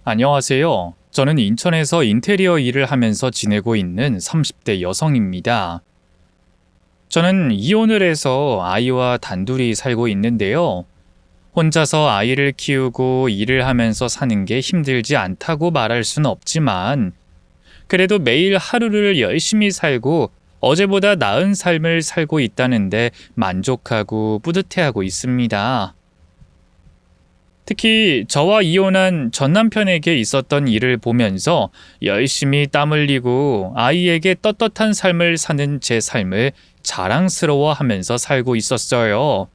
안녕하세요. 저는 인천에서 인테리어 일을 하면서 지내고 있는 30대 여성입니다. 저는 이혼을 해서 아이와 단둘이 살고 있는데요. 혼자서 아이를 키우고 일을 하면서 사는 게 힘들지 않다고 말할 순 없지만, 그래도 매일 하루를 열심히 살고 어제보다 나은 삶을 살고 있다는데 만족하고 뿌듯해하고 있습니다. 특히 저와 이혼한 전 남편에게 있었던 일을 보면서 열심히 땀 흘리고 아이에게 떳떳한 삶을 사는 제 삶을 자랑스러워 하면서 살고 있었어요.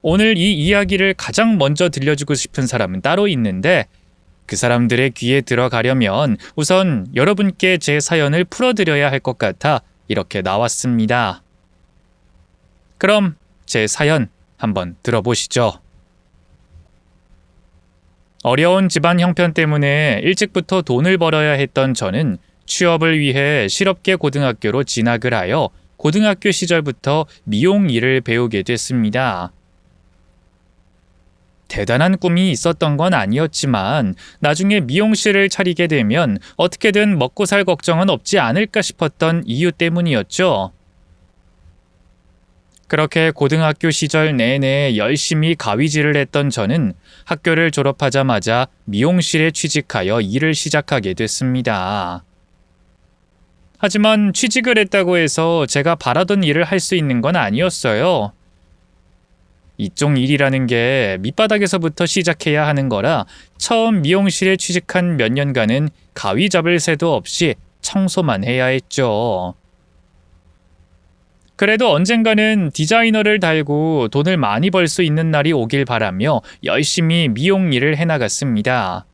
오늘 이 이야기를 가장 먼저 들려주고 싶은 사람은 따로 있는데, 그 사람들의 귀에 들어가려면 우선 여러분께 제 사연을 풀어드려야 할 것 같아 이렇게 나왔습니다. 그럼 제 사연 한번 들어보시죠. 어려운 집안 형편 때문에 일찍부터 돈을 벌어야 했던 저는 취업을 위해 실업계 고등학교로 진학을 하여 고등학교 시절부터 미용 일을 배우게 됐습니다. 대단한 꿈이 있었던 건 아니었지만 나중에 미용실을 차리게 되면 어떻게든 먹고 살 걱정은 없지 않을까 싶었던 이유 때문이었죠. 그렇게 고등학교 시절 내내 열심히 가위질을 했던 저는 학교를 졸업하자마자 미용실에 취직하여 일을 시작하게 됐습니다. 하지만 취직을 했다고 해서 제가 바라던 일을 할 수 있는 건 아니었어요. 이쪽 일이라는 게 밑바닥에서부터 시작해야 하는 거라 처음 미용실에 취직한 몇 년간은 가위 잡을 새도 없이 청소만 해야 했죠. 그래도 언젠가는 디자이너를 달고 돈을 많이 벌 수 있는 날이 오길 바라며 열심히 미용 일을 해나갔습니다.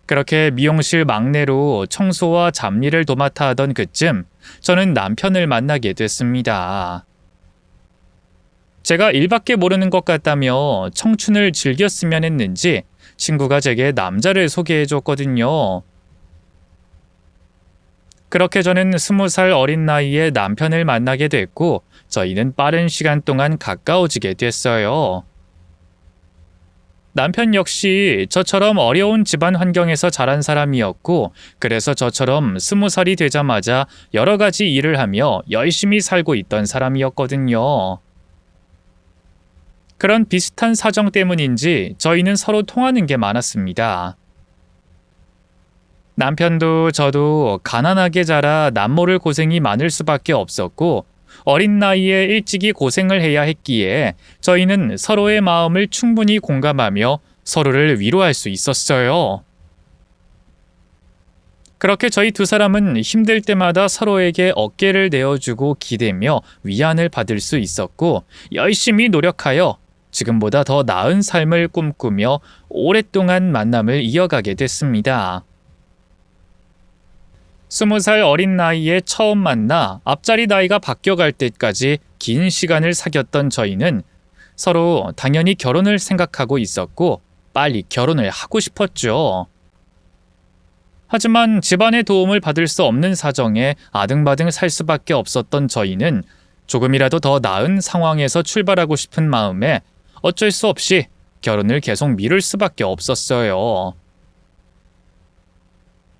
그렇게 미용실 막내로 청소와 잡일을 도맡아 하던 그쯤 저는 남편을 만나게 됐습니다. 제가 일밖에 모르는 것 같다며 청춘을 즐겼으면 했는지 친구가 제게 남자를 소개해줬거든요. 그렇게 저는 20살 어린 나이에 남편을 만나게 됐고 저희는 빠른 시간 동안 가까워지게 됐어요. 남편 역시 저처럼 어려운 집안 환경에서 자란 사람이었고 그래서 저처럼 20살이 되자마자 여러 가지 일을 하며 열심히 살고 있던 사람이었거든요. 그런 비슷한 사정 때문인지 저희는 서로 통하는 게 많았습니다. 남편도 저도 가난하게 자라 남모를 고생이 많을 수밖에 없었고 어린 나이에 일찍이 고생을 해야 했기에 저희는 서로의 마음을 충분히 공감하며 서로를 위로할 수 있었어요. 그렇게 저희 두 사람은 힘들 때마다 서로에게 어깨를 내어주고 기대며 위안을 받을 수 있었고 열심히 노력하여 지금보다 더 나은 삶을 꿈꾸며 오랫동안 만남을 이어가게 됐습니다. 20살 어린 나이에 처음 만나 앞자리 나이가 바뀌어갈 때까지 긴 시간을 사귀었던 저희는 서로 당연히 결혼을 생각하고 있었고 빨리 결혼을 하고 싶었죠. 하지만 집안의 도움을 받을 수 없는 사정에 아등바등 살 수밖에 없었던 저희는 조금이라도 더 나은 상황에서 출발하고 싶은 마음에 어쩔 수 없이 결혼을 계속 미룰 수밖에 없었어요.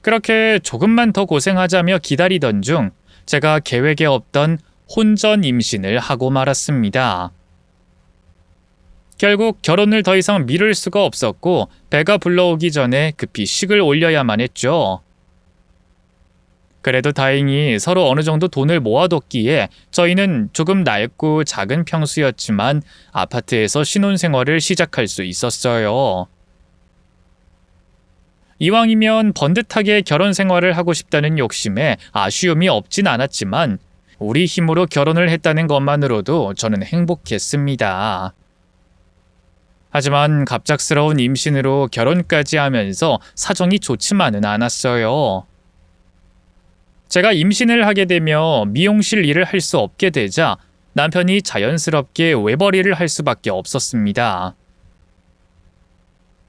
그렇게 조금만 더 고생하자며 기다리던 중 제가 계획에 없던 혼전 임신을 하고 말았습니다. 결국 결혼을 더 이상 미룰 수가 없었고 배가 불러오기 전에 급히 식을 올려야만 했죠. 그래도 다행히 서로 어느 정도 돈을 모아뒀기에 저희는 조금 낡고 작은 평수였지만 아파트에서 신혼생활을 시작할 수 있었어요. 이왕이면 번듯하게 결혼 생활을 하고 싶다는 욕심에 아쉬움이 없진 않았지만 우리 힘으로 결혼을 했다는 것만으로도 저는 행복했습니다. 하지만 갑작스러운 임신으로 결혼까지 하면서 사정이 좋지만은 않았어요. 제가 임신을 하게 되며 미용실 일을 할 수 없게 되자 남편이 자연스럽게 외벌이를 할 수밖에 없었습니다.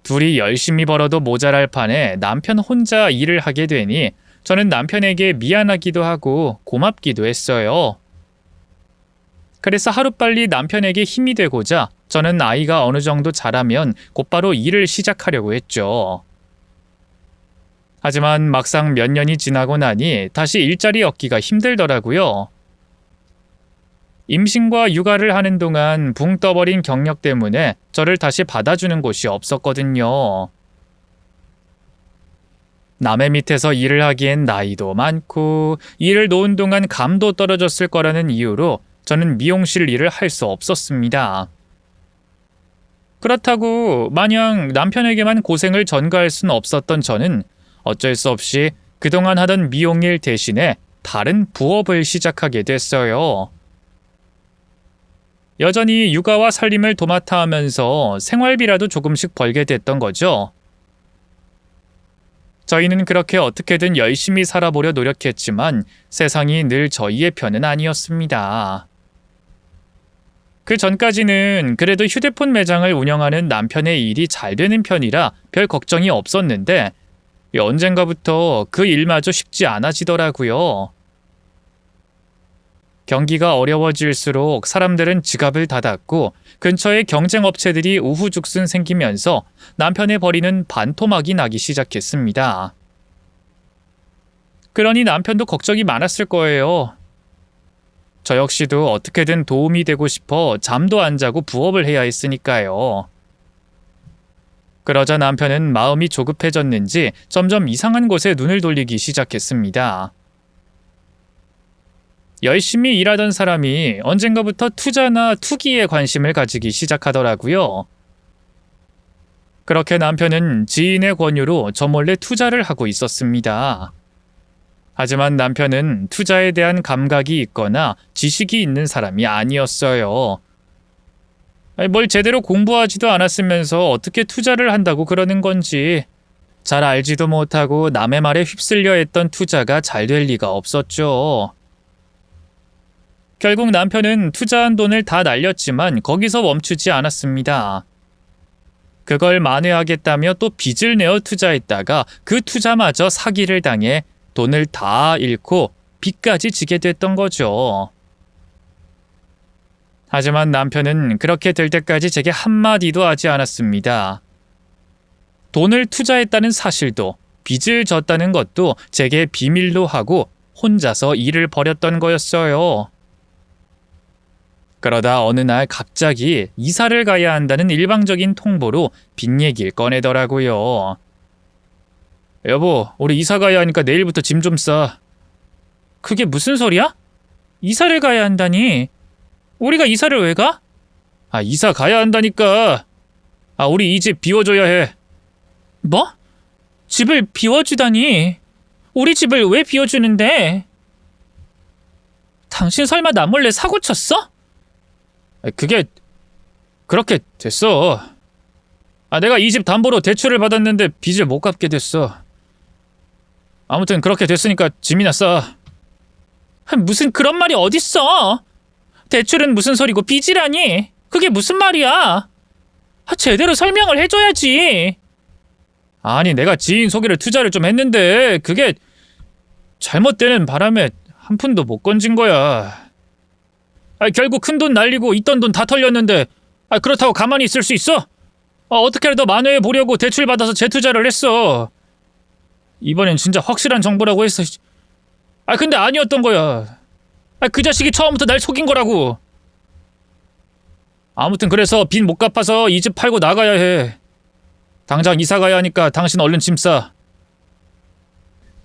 둘이 열심히 벌어도 모자랄 판에 남편 혼자 일을 하게 되니 저는 남편에게 미안하기도 하고 고맙기도 했어요. 그래서 하루빨리 남편에게 힘이 되고자 저는 아이가 어느 정도 자라면 곧바로 일을 시작하려고 했죠. 하지만 막상 몇 년이 지나고 나니 다시 일자리 얻기가 힘들더라고요. 임신과 육아를 하는 동안 붕 떠버린 경력 때문에 저를 다시 받아주는 곳이 없었거든요. 남의 밑에서 일을 하기엔 나이도 많고 일을 놓은 동안 감도 떨어졌을 거라는 이유로 저는 미용실 일을 할 수 없었습니다. 그렇다고 마냥 남편에게만 고생을 전가할 수는 없었던 저는 어쩔 수 없이 그동안 하던 미용일 대신에 다른 부업을 시작하게 됐어요. 여전히 육아와 살림을 도맡아 하면서 생활비라도 조금씩 벌게 됐던 거죠. 저희는 그렇게 어떻게든 열심히 살아보려 노력했지만 세상이 늘 저희의 편은 아니었습니다. 그 전까지는 그래도 휴대폰 매장을 운영하는 남편의 일이 잘 되는 편이라 별 걱정이 없었는데 언젠가부터 그 일마저 쉽지 않아지더라고요. 경기가 어려워질수록 사람들은 지갑을 닫았고 근처에 경쟁업체들이 우후죽순 생기면서 남편의 벌이는 반토막이 나기 시작했습니다. 그러니 남편도 걱정이 많았을 거예요. 저 역시도 어떻게든 도움이 되고 싶어 잠도 안 자고 부업을 해야 했으니까요. 그러자 남편은 마음이 조급해졌는지 점점 이상한 곳에 눈을 돌리기 시작했습니다. 열심히 일하던 사람이 언젠가부터 투자나 투기에 관심을 가지기 시작하더라고요. 그렇게 남편은 지인의 권유로 저 몰래 투자를 하고 있었습니다. 하지만 남편은 투자에 대한 감각이 있거나 지식이 있는 사람이 아니었어요. 뭘 제대로 공부하지도 않았으면서 어떻게 투자를 한다고 그러는 건지 잘 알지도 못하고 남의 말에 휩쓸려 했던 투자가 잘 될 리가 없었죠. 결국 남편은 투자한 돈을 다 날렸지만 거기서 멈추지 않았습니다. 그걸 만회하겠다며 또 빚을 내어 투자했다가 그 투자마저 사기를 당해 돈을 다 잃고 빚까지 지게 됐던 거죠. 하지만 남편은 그렇게 될 때까지 제게 한마디도 하지 않았습니다. 돈을 투자했다는 사실도 빚을 졌다는 것도 제게 비밀로 하고 혼자서 일을 벌였던 거였어요. 그러다 어느 날 갑자기 이사를 가야 한다는 일방적인 통보로 빚 얘기를 꺼내더라고요. 여보, 우리 이사 가야 하니까 내일부터 짐 좀 싸. 그게 무슨 소리야? 이사를 가야 한다니? 우리가 이사를 왜 가? 이사 가야 한다니까. 우리 이 집 비워줘야 해. 뭐? 집을 비워주다니? 우리 집을 왜 비워주는데? 당신 설마 나 몰래 사고 쳤어? 그게 그렇게 됐어. 내가 이 집 담보로 대출을 받았는데 빚을 못 갚게 됐어. 아무튼 그렇게 됐으니까 짐이나 싸. 무슨 그런 말이 어딨어? 대출은 무슨 소리고 빚이라니? 그게 무슨 말이야? 제대로 설명을 해줘야지. 아니, 내가 지인 소개를 투자를 좀 했는데 그게 잘못되는 바람에 한 푼도 못 건진 거야. 결국 큰 돈 날리고 있던 돈 다 털렸는데 그렇다고 가만히 있을 수 있어? 어떻게라도 만회해 보려고 대출 받아서 재투자를 했어. 이번엔 진짜 확실한 정보라고 했어. 근데 아니었던 거야. 그 자식이 처음부터 날 속인 거라고. 아무튼 그래서 빚 못 갚아서 이 집 팔고 나가야 해. 당장 이사 가야 하니까 당신 얼른 짐 싸.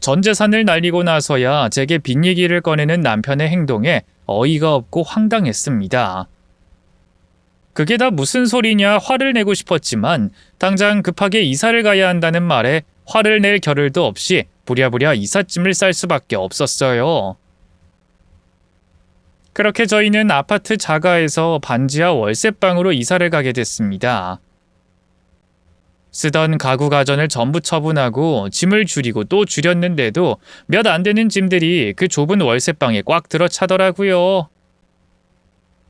전 재산을 날리고 나서야 제게 빚 얘기를 꺼내는 남편의 행동에 어이가 없고 황당했습니다. 그게 다 무슨 소리냐 화를 내고 싶었지만 당장 급하게 이사를 가야 한다는 말에 화를 낼 겨를도 없이 부랴부랴 이삿짐을 쌀 수밖에 없었어요. 그렇게 저희는 아파트 자가에서 반지하 월세방으로 이사를 가게 됐습니다. 쓰던 가구 가전을 전부 처분하고 짐을 줄이고 또 줄였는데도 몇 안 되는 짐들이 그 좁은 월세방에 꽉 들어차더라고요.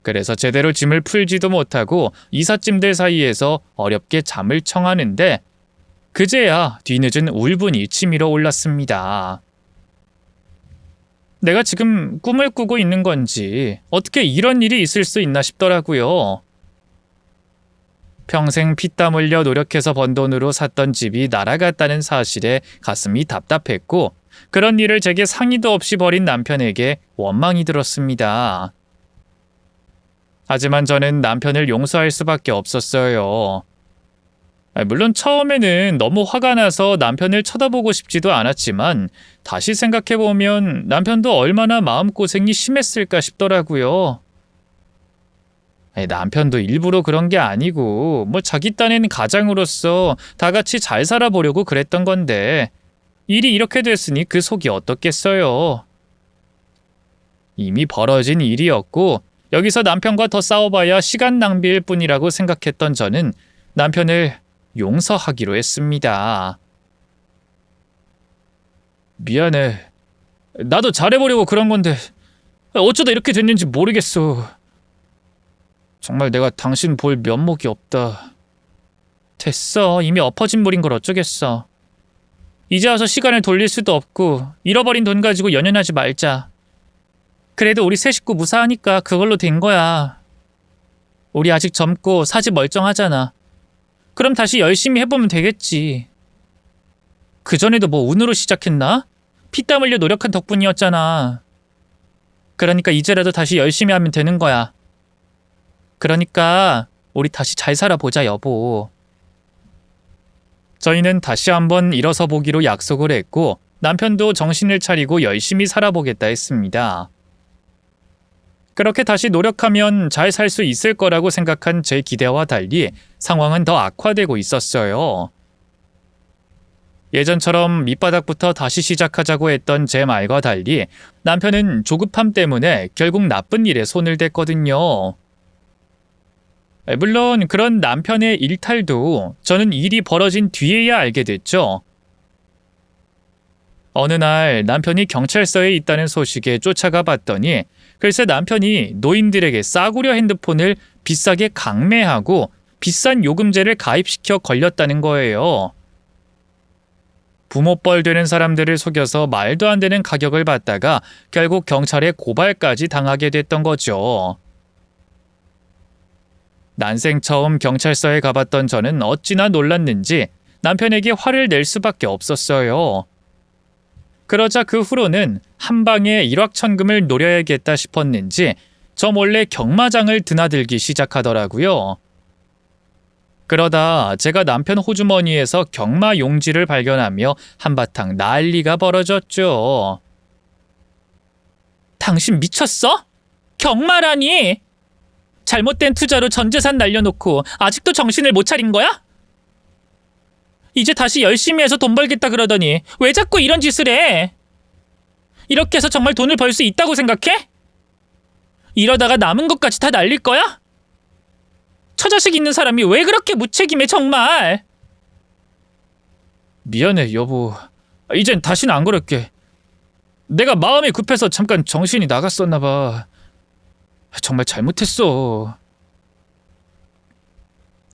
그래서 제대로 짐을 풀지도 못하고 이삿짐들 사이에서 어렵게 잠을 청하는데 그제야 뒤늦은 울분이 치밀어 올랐습니다. 내가 지금 꿈을 꾸고 있는 건지 어떻게 이런 일이 있을 수 있나 싶더라고요. 평생 피땀 흘려 노력해서 번 돈으로 샀던 집이 날아갔다는 사실에 가슴이 답답했고 그런 일을 제게 상의도 없이 벌인 남편에게 원망이 들었습니다. 하지만 저는 남편을 용서할 수밖에 없었어요. 물론 처음에는 너무 화가 나서 남편을 쳐다보고 싶지도 않았지만 다시 생각해보면 남편도 얼마나 마음고생이 심했을까 싶더라고요. 남편도 일부러 그런 게 아니고 자기 딴에는 가장으로서 다 같이 잘 살아보려고 그랬던 건데 일이 이렇게 됐으니 그 속이 어떻겠어요. 이미 벌어진 일이었고 여기서 남편과 더 싸워봐야 시간 낭비일 뿐이라고 생각했던 저는 남편을 용서하기로 했습니다. 미안해. 나도 잘해보려고 그런 건데 어쩌다 이렇게 됐는지 모르겠어. 정말 내가 당신 볼 면목이 없다. 됐어. 이미 엎어진 물인 걸 어쩌겠어. 이제 와서 시간을 돌릴 수도 없고 잃어버린 돈 가지고 연연하지 말자. 그래도 우리 세 식구 무사하니까 그걸로 된 거야. 우리 아직 젊고 사지 멀쩡하잖아. 그럼 다시 열심히 해보면 되겠지. 그전에도 뭐 운으로 시작했나? 피땀 흘려 노력한 덕분이었잖아. 그러니까 이제라도 다시 열심히 하면 되는 거야. 그러니까 우리 다시 잘 살아보자, 여보. 저희는 다시 한번 일어서 보기로 약속을 했고 남편도 정신을 차리고 열심히 살아보겠다 했습니다. 그렇게 다시 노력하면 잘 살 수 있을 거라고 생각한 제 기대와 달리 상황은 더 악화되고 있었어요. 예전처럼 밑바닥부터 다시 시작하자고 했던 제 말과 달리 남편은 조급함 때문에 결국 나쁜 일에 손을 댔거든요. 물론 그런 남편의 일탈도 저는 일이 벌어진 뒤에야 알게 됐죠. 어느 날 남편이 경찰서에 있다는 소식에 쫓아가 봤더니 글쎄 남편이 노인들에게 싸구려 핸드폰을 비싸게 강매하고 비싼 요금제를 가입시켜 걸렸다는 거예요. 부모뻘 되는 사람들을 속여서 말도 안 되는 가격을 받다가 결국 경찰에 고발까지 당하게 됐던 거죠. 난생 처음 경찰서에 가봤던 저는 어찌나 놀랐는지 남편에게 화를 낼 수밖에 없었어요. 그러자 그 후로는 한 방에 일확천금을 노려야겠다 싶었는지 저 몰래 경마장을 드나들기 시작하더라고요. 그러다 제가 남편 호주머니에서 경마 용지를 발견하며 한바탕 난리가 벌어졌죠. 당신 미쳤어? 경마라니? 잘못된 투자로 전 재산 날려놓고 아직도 정신을 못 차린 거야? 이제 다시 열심히 해서 돈 벌겠다 그러더니 왜 자꾸 이런 짓을 해? 이렇게 해서 정말 돈을 벌 수 있다고 생각해? 이러다가 남은 것까지 다 날릴 거야? 처자식 있는 사람이 왜 그렇게 무책임해 정말? 미안해 여보. 이젠 다시는 안 그럴게. 내가 마음이 급해서 잠깐 정신이 나갔었나 봐. 정말 잘못했어.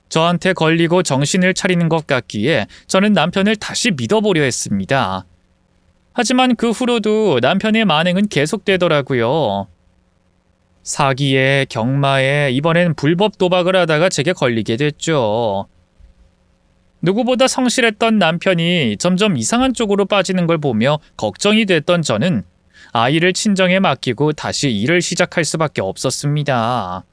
저한테 걸리고 정신을 차리는 것 같기에 저는 남편을 다시 믿어보려 했습니다. 하지만 그 후로도 남편의 만행은 계속되더라고요. 사기에 경마에 이번엔 불법 도박을 하다가 제게 걸리게 됐죠. 누구보다 성실했던 남편이 점점 이상한 쪽으로 빠지는 걸 보며 걱정이 됐던 저는 아이를 친정에 맡기고 다시 일을 시작할 수밖에 없었습니다.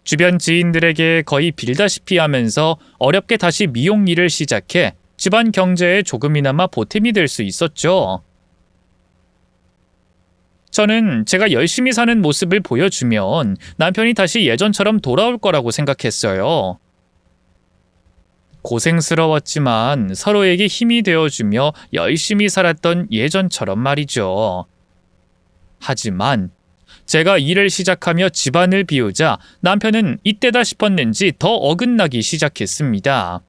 주변 지인들에게 거의 빌다시피 하면서 어렵게 다시 미용 일을 시작해 집안 경제에 조금이나마 보탬이 될 수 있었죠. 저는 제가 열심히 사는 모습을 보여주면 남편이 다시 예전처럼 돌아올 거라고 생각했어요. 고생스러웠지만 서로에게 힘이 되어주며 열심히 살았던 예전처럼 말이죠. 하지만 제가 일을 시작하며 집안을 비우자 남편은 이때다 싶었는지 더 어긋나기 시작했습니다.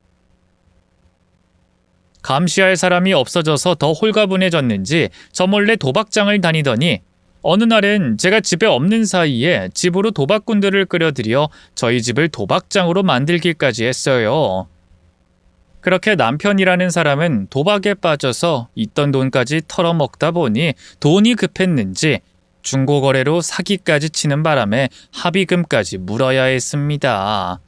감시할 사람이 없어져서 더 홀가분해졌는지 저 몰래 도박장을 다니더니 어느 날엔 제가 집에 없는 사이에 집으로 도박꾼들을 끌어들여 저희 집을 도박장으로 만들기까지 했어요. 그렇게 남편이라는 사람은 도박에 빠져서 있던 돈까지 털어먹다 보니 돈이 급했는지 중고거래로 사기까지 치는 바람에 합의금까지 물어야 했습니다.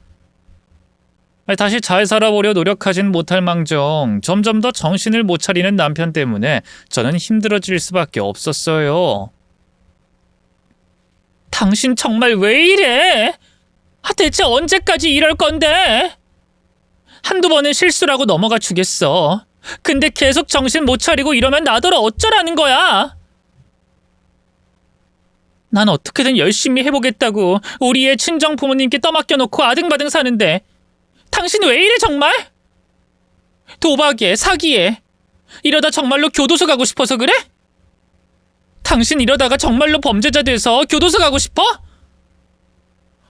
다시 잘 살아보려 노력하진 못할 망정 점점 더 정신을 못 차리는 남편 때문에 저는 힘들어질 수밖에 없었어요. 당신 정말 왜 이래? 대체 언제까지 이럴 건데? 한두 번은 실수라고 넘어가 주겠어. 근데 계속 정신 못 차리고 이러면 나더러 어쩌라는 거야? 난 어떻게든 열심히 해보겠다고 우리 애 친정 부모님께 떠맡겨놓고 아등바등 사는데 당신 왜 이래 정말? 도박에 사기에 이러다 정말로 교도소 가고 싶어서 그래? 당신 이러다가 정말로 범죄자 돼서 교도소 가고 싶어?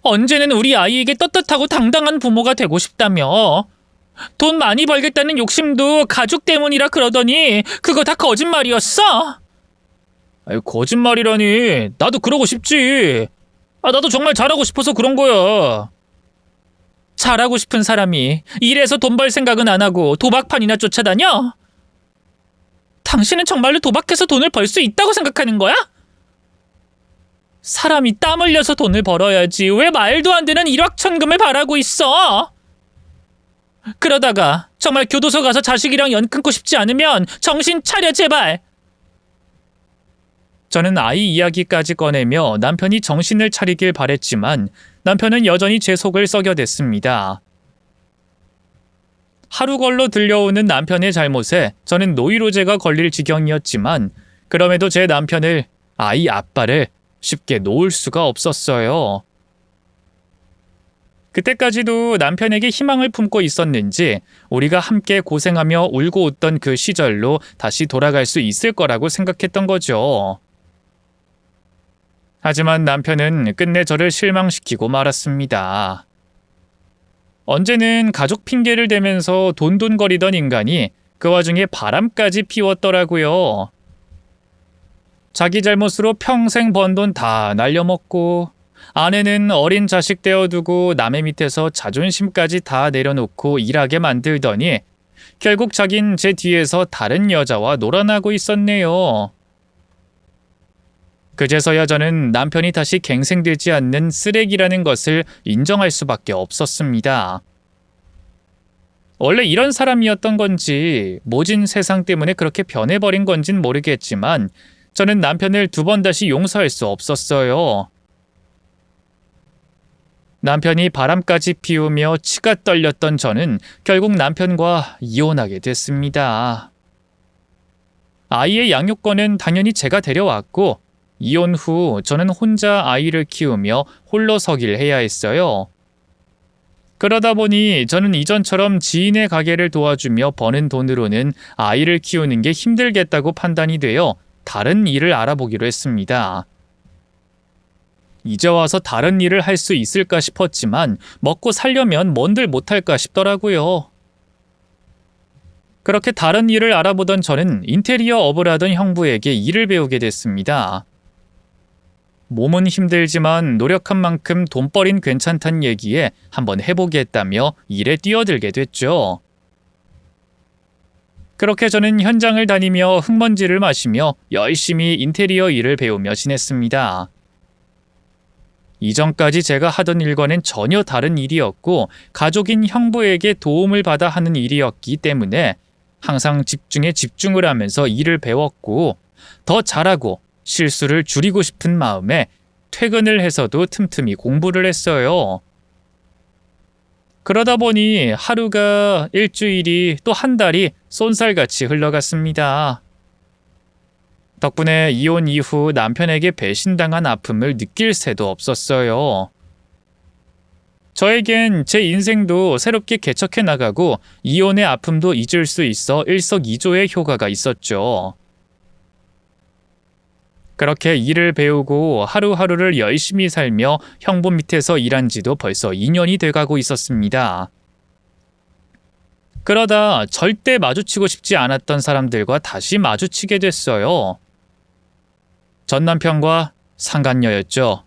언제는 우리 아이에게 떳떳하고 당당한 부모가 되고 싶다며. 돈 많이 벌겠다는 욕심도 가족 때문이라 그러더니 그거 다 거짓말이었어? 거짓말이라니. 나도 그러고 싶지. 나도 정말 잘하고 싶어서 그런 거야. 잘하고 싶은 사람이 일해서 돈 벌 생각은 안 하고 도박판이나 쫓아다녀? 당신은 정말로 도박해서 돈을 벌 수 있다고 생각하는 거야? 사람이 땀 흘려서 돈을 벌어야지 왜 말도 안 되는 일확천금을 바라고 있어? 그러다가 정말 교도소 가서 자식이랑 연 끊고 싶지 않으면 정신 차려 제발. 저는 아이 이야기까지 꺼내며 남편이 정신을 차리길 바랬지만 남편은 여전히 제 속을 썩여댔습니다. 하루 걸러 들려오는 남편의 잘못에 저는 노이로제가 걸릴 지경이었지만 그럼에도 제 남편을, 아이 아빠를 쉽게 놓을 수가 없었어요. 그때까지도 남편에게 희망을 품고 있었는지 우리가 함께 고생하며 울고 웃던 그 시절로 다시 돌아갈 수 있을 거라고 생각했던 거죠. 하지만 남편은 끝내 저를 실망시키고 말았습니다. 언제는 가족 핑계를 대면서 돈돈거리던 인간이 그 와중에 바람까지 피웠더라고요. 자기 잘못으로 평생 번 돈 다 날려먹고 아내는 어린 자식 떼어두고 남의 밑에서 자존심까지 다 내려놓고 일하게 만들더니 결국 자긴 제 뒤에서 다른 여자와 놀아나고 있었네요. 그제서야 저는 남편이 다시 갱생되지 않는 쓰레기라는 것을 인정할 수밖에 없었습니다. 원래 이런 사람이었던 건지 모진 세상 때문에 그렇게 변해버린 건진 모르겠지만 저는 남편을 두 번 다시 용서할 수 없었어요. 남편이 바람까지 피우며 치가 떨렸던 저는 결국 남편과 이혼하게 됐습니다. 아이의 양육권은 당연히 제가 데려왔고 이혼 후 저는 혼자 아이를 키우며 홀로서기를 해야 했어요. 그러다 보니 저는 이전처럼 지인의 가게를 도와주며 버는 돈으로는 아이를 키우는 게 힘들겠다고 판단이 되어 다른 일을 알아보기로 했습니다. 이제 와서 다른 일을 할 수 있을까 싶었지만 먹고 살려면 뭔들 못할까 싶더라고요. 그렇게 다른 일을 알아보던 저는 인테리어 업을 하던 형부에게 일을 배우게 됐습니다. 몸은 힘들지만 노력한 만큼 돈벌이는 괜찮다는 얘기에 한번 해보겠다며 일에 뛰어들게 됐죠. 그렇게 저는 현장을 다니며 흙먼지를 마시며 열심히 인테리어 일을 배우며 지냈습니다. 이전까지 제가 하던 일과는 전혀 다른 일이었고 가족인 형부에게 도움을 받아 하는 일이었기 때문에 항상 집중에 집중을 하면서 일을 배웠고 더 잘하고 실수를 줄이고 싶은 마음에 퇴근을 해서도 틈틈이 공부를 했어요. 그러다 보니 하루가 일주일이 또 한 달이 쏜살같이 흘러갔습니다. 덕분에 이혼 이후 남편에게 배신당한 아픔을 느낄 새도 없었어요. 저에겐 제 인생도 새롭게 개척해 나가고 이혼의 아픔도 잊을 수 있어 일석이조의 효과가 있었죠. 그렇게 일을 배우고 하루하루를 열심히 살며 형부 밑에서 일한 지도 벌써 2년이 돼가고 있었습니다. 그러다 절대 마주치고 싶지 않았던 사람들과 다시 마주치게 됐어요. 전 남편과 상간녀였죠.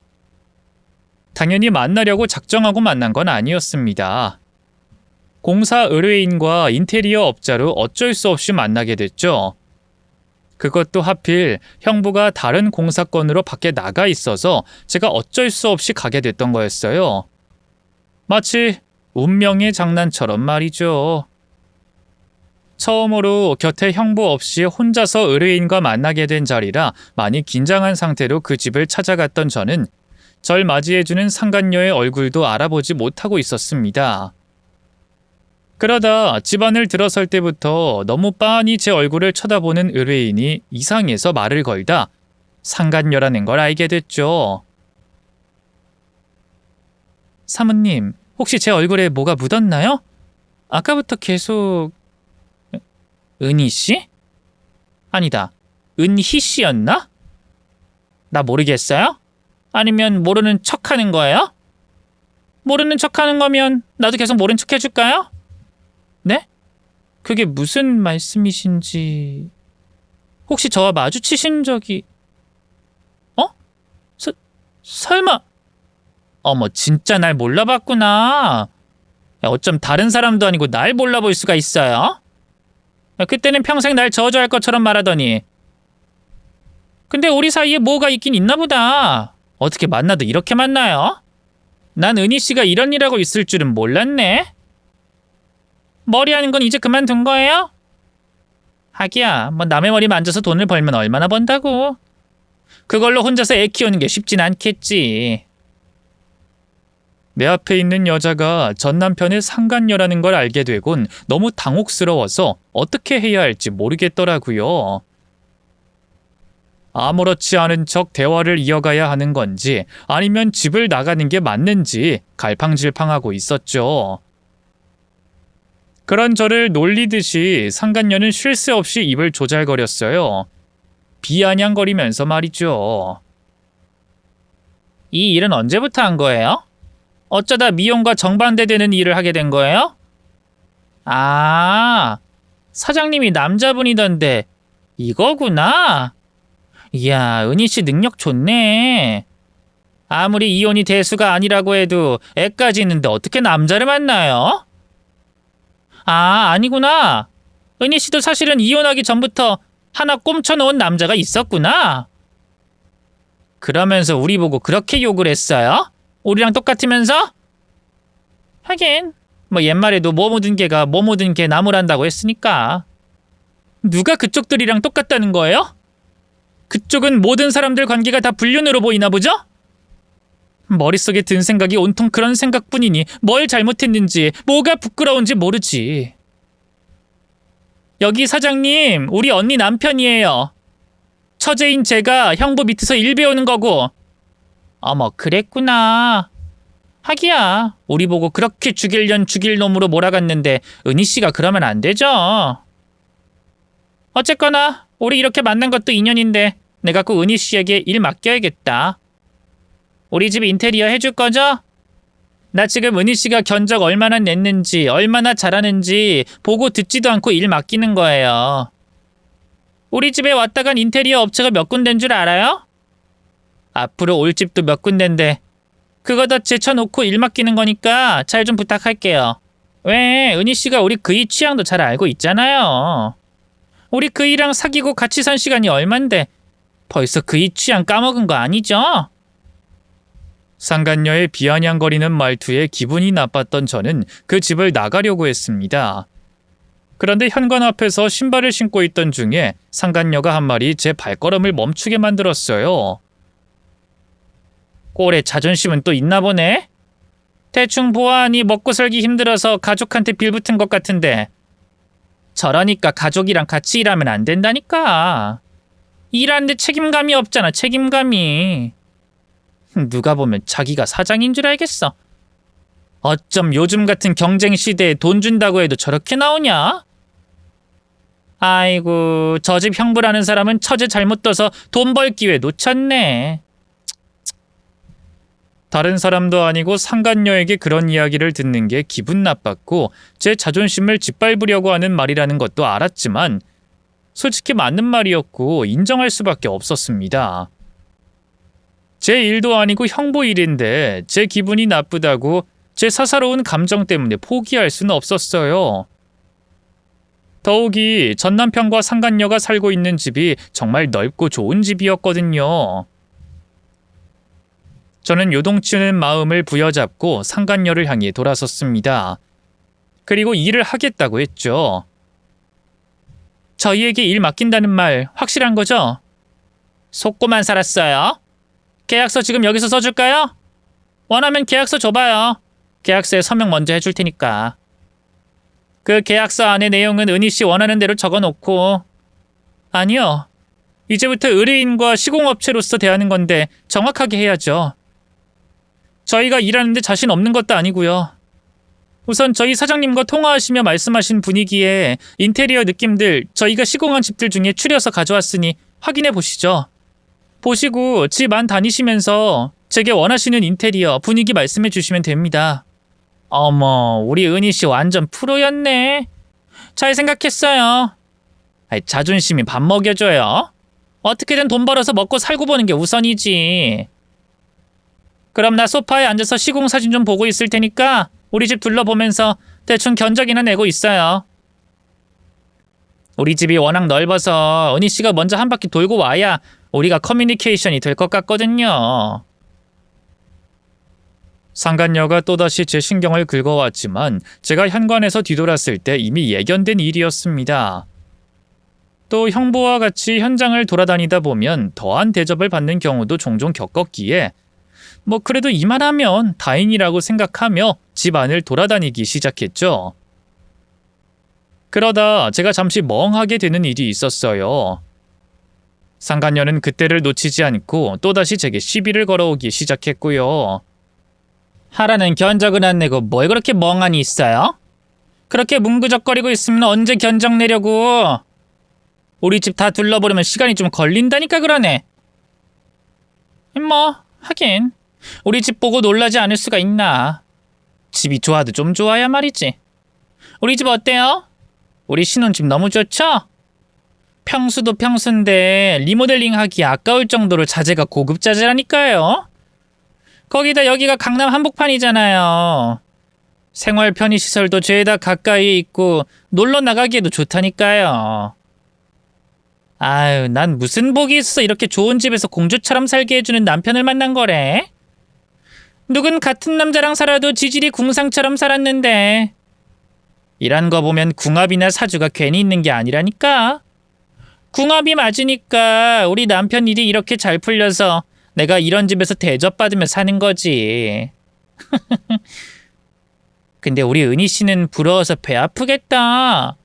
당연히 만나려고 작정하고 만난 건 아니었습니다. 공사 의뢰인과 인테리어 업자로 어쩔 수 없이 만나게 됐죠. 그것도 하필 형부가 다른 공사건으로 밖에 나가 있어서 제가 어쩔 수 없이 가게 됐던 거였어요. 마치 운명의 장난처럼 말이죠. 처음으로 곁에 형부 없이 혼자서 의뢰인과 만나게 된 자리라 많이 긴장한 상태로 그 집을 찾아갔던 저는 절 맞이해주는 상간녀의 얼굴도 알아보지 못하고 있었습니다. 그러다 집 안을 들어설 때부터 너무 빤히 제 얼굴을 쳐다보는 의뢰인이 이상해서 말을 걸다 상간녀라는 걸 알게 됐죠. 사모님, 혹시 제 얼굴에 뭐가 묻었나요? 아까부터 계속... 은희 씨? 아니다, 은희 씨였나? 나 모르겠어요? 아니면 모르는 척하는 거예요? 모르는 척하는 거면 나도 계속 모른 척 해줄까요? 네? 그게 무슨 말씀이신지... 혹시 저와 마주치신 적이... 설마... 어머, 진짜 날 몰라봤구나. 야, 어쩜 다른 사람도 아니고 날 몰라볼 수가 있어요? 야, 그때는 평생 날 저주할 것처럼 말하더니. 근데 우리 사이에 뭐가 있긴 있나 보다. 어떻게 만나도 이렇게 만나요? 난 은희 씨가 이런 일하고 있을 줄은 몰랐네. 머리 하는 건 이제 그만둔 거예요? 하기야, 뭐 남의 머리 만져서 돈을 벌면 얼마나 번다고. 그걸로 혼자서 애 키우는 게 쉽진 않겠지. 내 앞에 있는 여자가 전 남편의 상간녀라는 걸 알게 되곤 너무 당혹스러워서 어떻게 해야 할지 모르겠더라고요. 아무렇지 않은 척 대화를 이어가야 하는 건지 아니면 집을 나가는 게 맞는지 갈팡질팡하고 있었죠. 그런 저를 놀리듯이 상간녀는 쉴 새 없이 입을 조잘거렸어요. 비아냥거리면서 말이죠. 이 일은 언제부터 한 거예요? 어쩌다 미용과 정반대되는 일을 하게 된 거예요? 아, 사장님이 남자분이던데 이거구나. 이야, 은희 씨 능력 좋네. 아무리 이혼이 대수가 아니라고 해도 애까지 있는데 어떻게 남자를 만나요? 아, 아니구나. 은희 씨도 사실은 이혼하기 전부터 하나 꼼쳐놓은 남자가 있었구나. 그러면서 우리 보고 그렇게 욕을 했어요? 우리랑 똑같으면서? 하긴 뭐 옛말에도 뭐 묻은 개가 뭐 묻은 개 나무란다고 했으니까. 누가 그쪽들이랑 똑같다는 거예요? 그쪽은 모든 사람들 관계가 다 불륜으로 보이나 보죠? 머릿속에 든 생각이 온통 그런 생각뿐이니 뭘 잘못했는지 뭐가 부끄러운지 모르지. 여기 사장님, 우리 언니 남편이에요. 처제인 제가 형부 밑에서 일 배우는 거고. 어머, 그랬구나. 하기야, 우리 보고 그렇게 죽일년 죽일 놈으로 몰아갔는데 은희 씨가 그러면 안 되죠. 어쨌거나 우리 이렇게 만난 것도 인연인데 내가 꼭 은희 씨에게 일 맡겨야겠다. 우리 집 인테리어 해줄 거죠? 나 지금 은희 씨가 견적 얼마나 냈는지 얼마나 잘하는지 보고 듣지도 않고 일 맡기는 거예요. 우리 집에 왔다 간 인테리어 업체가 몇 군데인 줄 알아요? 앞으로 올 집도 몇 군데인데 그거 다 제쳐놓고 일 맡기는 거니까 잘 좀 부탁할게요. 왜, 은희 씨가 우리 그이 취향도 잘 알고 있잖아요. 우리 그이랑 사귀고 같이 산 시간이 얼만데 벌써 그이 취향 까먹은 거 아니죠? 상간녀의 비아냥거리는 말투에 기분이 나빴던 저는 그 집을 나가려고 했습니다. 그런데 현관 앞에서 신발을 신고 있던 중에 상간녀가 한 말이 제 발걸음을 멈추게 만들었어요. 꼴에 자존심은 또 있나 보네? 대충 보아하니 먹고 살기 힘들어서 가족한테 빌붙은 것 같은데. 저러니까 가족이랑 같이 일하면 안 된다니까. 일하는데 책임감이 없잖아, 책임감이. 누가 보면 자기가 사장인 줄 알겠어. 어쩜 요즘 같은 경쟁 시대에 돈 준다고 해도 저렇게 나오냐? 아이고, 저 집 형부라는 사람은 처제 잘못 둬서 돈 벌 기회 놓쳤네. 다른 사람도 아니고 상간녀에게 그런 이야기를 듣는 게 기분 나빴고 제 자존심을 짓밟으려고 하는 말이라는 것도 알았지만 솔직히 맞는 말이었고 인정할 수밖에 없었습니다. 제 일도 아니고 형부 일인데 제 기분이 나쁘다고 제 사사로운 감정 때문에 포기할 수는 없었어요. 더욱이 전 남편과 상간녀가 살고 있는 집이 정말 넓고 좋은 집이었거든요. 저는 요동치는 마음을 부여잡고 상간녀를 향해 돌아섰습니다. 그리고 일을 하겠다고 했죠. 저희에게 일 맡긴다는 말 확실한 거죠? 속고만 살았어요. 계약서 지금 여기서 써줄까요? 원하면 계약서 줘봐요. 계약서에 서명 먼저 해줄 테니까. 그 계약서 안에 내용은 은희 씨 원하는 대로 적어놓고. 아니요. 이제부터 의뢰인과 시공업체로서 대하는 건데 정확하게 해야죠. 저희가 일하는데 자신 없는 것도 아니고요. 우선 저희 사장님과 통화하시며 말씀하신 분위기에 인테리어 느낌들 저희가 시공한 집들 중에 추려서 가져왔으니 확인해 보시죠. 보시고 집 안 다니시면서 제게 원하시는 인테리어 분위기 말씀해 주시면 됩니다. 어머, 우리 은희 씨 완전 프로였네. 잘 생각했어요. 자존심이 밥 먹여줘요. 어떻게든 돈 벌어서 먹고 살고 보는 게 우선이지. 그럼 나 소파에 앉아서 시공 사진 좀 보고 있을 테니까 우리 집 둘러보면서 대충 견적이나 내고 있어요. 우리 집이 워낙 넓어서 은희 씨가 먼저 한 바퀴 돌고 와야 우리가 커뮤니케이션이 될 것 같거든요. 상간녀가 또다시 제 신경을 긁어왔지만 제가 현관에서 뒤돌았을 때 이미 예견된 일이었습니다. 또 형부와 같이 현장을 돌아다니다 보면 더한 대접을 받는 경우도 종종 겪었기에 그래도 이만하면 다행이라고 생각하며 집 안을 돌아다니기 시작했죠. 그러다 제가 잠시 멍하게 되는 일이 있었어요. 상간녀는 그때를 놓치지 않고 또다시 제게 시비를 걸어오기 시작했고요. 하라는 견적은 안 내고 뭘 그렇게 멍하니 있어요? 그렇게 뭉그적거리고 있으면 언제 견적 내려고? 우리 집 다 둘러보려면 시간이 좀 걸린다니까 그러네. 하긴 우리 집 보고 놀라지 않을 수가 있나. 집이 좋아도 좀 좋아야 말이지. 우리 집 어때요? 우리 신혼집 너무 좋죠? 평수도 평수인데 리모델링하기 아까울 정도로 자재가 고급 자재라니까요. 거기다 여기가 강남 한복판이잖아요. 생활 편의시설도 죄다 가까이에 있고 놀러 나가기에도 좋다니까요. 아유, 난 무슨 복이 있어 이렇게 좋은 집에서 공주처럼 살게 해주는 남편을 만난 거래. 누군 같은 남자랑 살아도 지질이 궁상처럼 살았는데. 이런 거 보면 궁합이나 사주가 괜히 있는 게 아니라니까. 궁합이 맞으니까 우리 남편 일이 이렇게 잘 풀려서 내가 이런 집에서 대접받으며 사는 거지. 근데 우리 은희 씨는 부러워서 배 아프겠다.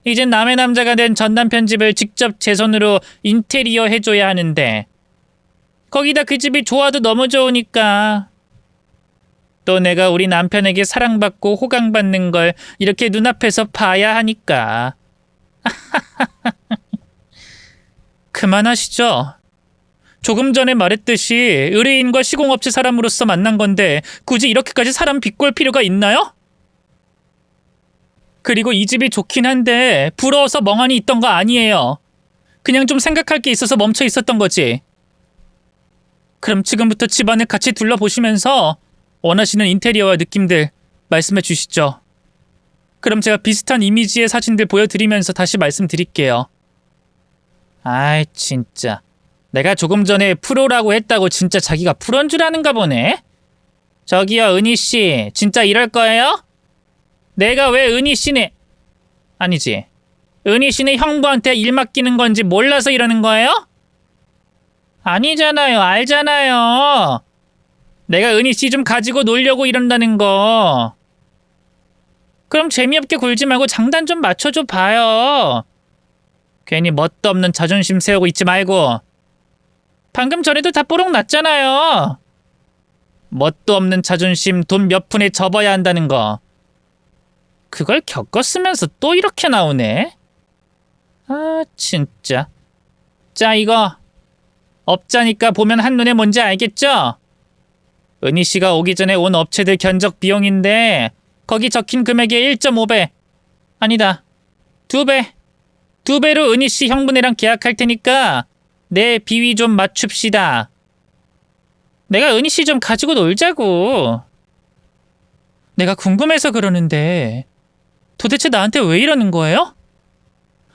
이젠 남의 남자가 된 전 남편 집을 직접 제 손으로 인테리어 해줘야 하는데. 거기다 그 집이 좋아도 너무 좋으니까. 또 내가 우리 남편에게 사랑받고 호강받는 걸 이렇게 눈앞에서 봐야 하니까. 그만하시죠. 조금 전에 말했듯이 의뢰인과 시공업체 사람으로서 만난 건데 굳이 이렇게까지 사람 비꼴 필요가 있나요? 그리고 이 집이 좋긴 한데 부러워서 멍하니 있던 거 아니에요. 그냥 좀 생각할 게 있어서 멈춰 있었던 거지. 그럼 지금부터 집안을 같이 둘러보시면서 원하시는 인테리어와 느낌들 말씀해 주시죠. 그럼 제가 비슷한 이미지의 사진들 보여드리면서 다시 말씀드릴게요. 아이 진짜. 내가 조금 전에 프로라고 했다고 진짜 자기가 프로인 줄 아는가 보네. 저기요 은희씨 진짜 이럴 거예요? 내가 왜 은희씨네 아니지 은희씨는 형부한테 일 맡기는 건지 몰라서 이러는 거예요? 아니잖아요. 알잖아요. 내가 은희씨 좀 가지고 놀려고 이런다는 거. 그럼 재미없게 굴지 말고 장단 좀 맞춰줘 봐요. 괜히 멋도 없는 자존심 세우고 있지 말고. 방금 전에도 다 뽀록 났잖아요. 멋도 없는 자존심 돈 몇 푼에 접어야 한다는 거. 그걸 겪었으면서 또 이렇게 나오네. 아 진짜. 자 이거 업자니까 보면 한눈에 뭔지 알겠죠? 은희씨가 오기 전에 온 업체들 견적 비용인데 거기 적힌 금액의 1.5배 아니다 2배 2배로 은희씨 형부네랑 계약할 테니까 내 비위 좀 맞춥시다. 내가 은희씨 좀 가지고 놀자고. 내가 궁금해서 그러는데 도대체 나한테 왜 이러는 거예요?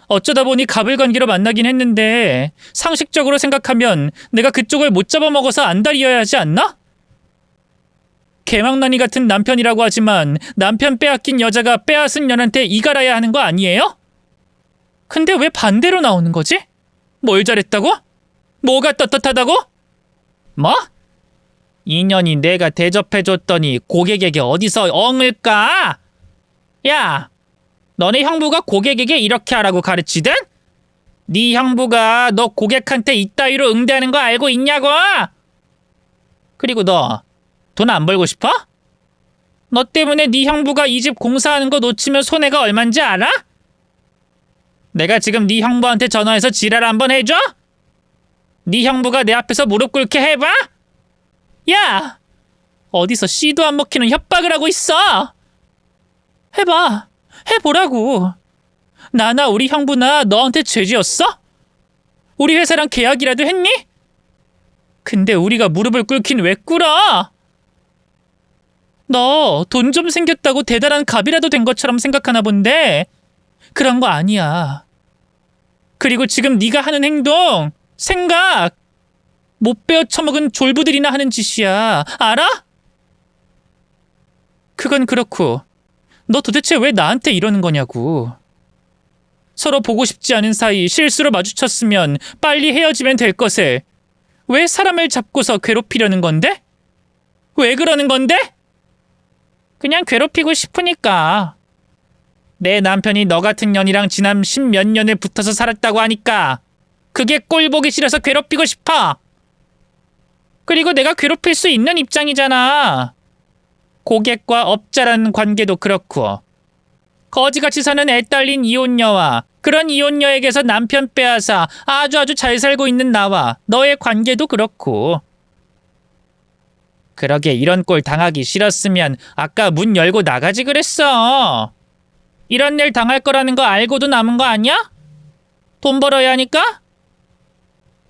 어쩌다 보니 가불관계로 만나긴 했는데 상식적으로 생각하면 내가 그쪽을 못 잡아먹어서 안달이어야 하지 않나? 개망나니 같은 남편이라고 하지만 남편 빼앗긴 여자가 빼앗은 년한테 이갈아야 하는 거 아니에요? 근데 왜 반대로 나오는 거지? 뭘 잘했다고? 뭐가 떳떳하다고? 뭐? 인연이 내가 대접해줬더니 고객에게 어디서 엉을 까? 야, 너네 형부가 고객에게 이렇게 하라고 가르치든? 네 형부가 너 고객한테 이따위로 응대하는 거 알고 있냐고? 그리고 너 돈 안 벌고 싶어? 너 때문에 네 형부가 이 집 공사하는 거 놓치면 손해가 얼만지 알아? 내가 지금 네 형부한테 전화해서 지랄 한번 해줘? 네 형부가 내 앞에서 무릎 꿇게 해봐? 야! 어디서 씨도 안 먹히는 협박을 하고 있어? 해봐. 해보라고. 나나 우리 형부나 너한테 죄 지었어? 우리 회사랑 계약이라도 했니? 근데 우리가 무릎을 꿇긴 왜 꿇어? 너 돈 좀 생겼다고 대단한 갑이라도 된 것처럼 생각하나 본데 그런 거 아니야. 그리고 지금 네가 하는 행동, 생각 못 배워 처먹은 졸부들이나 하는 짓이야. 알아? 그건 그렇고 너 도대체 왜 나한테 이러는 거냐고. 서로 보고 싶지 않은 사이 실수로 마주쳤으면 빨리 헤어지면 될 것을 왜 사람을 잡고서 괴롭히려는 건데? 왜 그러는 건데? 그냥 괴롭히고 싶으니까. 내 남편이 너 같은 년이랑 지난 10몇 년을 붙어서 살았다고 하니까 그게 꼴 보기 싫어서 괴롭히고 싶어. 그리고 내가 괴롭힐 수 있는 입장이잖아. 고객과 업자라는 관계도 그렇고 거지같이 사는 애딸린 이혼녀와 그런 이혼녀에게서 남편 빼앗아 아주 잘 살고 있는 나와 너의 관계도 그렇고. 그러게 이런 꼴 당하기 싫었으면 아까 문 열고 나가지 그랬어. 이런 일 당할 거라는 거 알고도 남은 거 아니야? 돈 벌어야 하니까?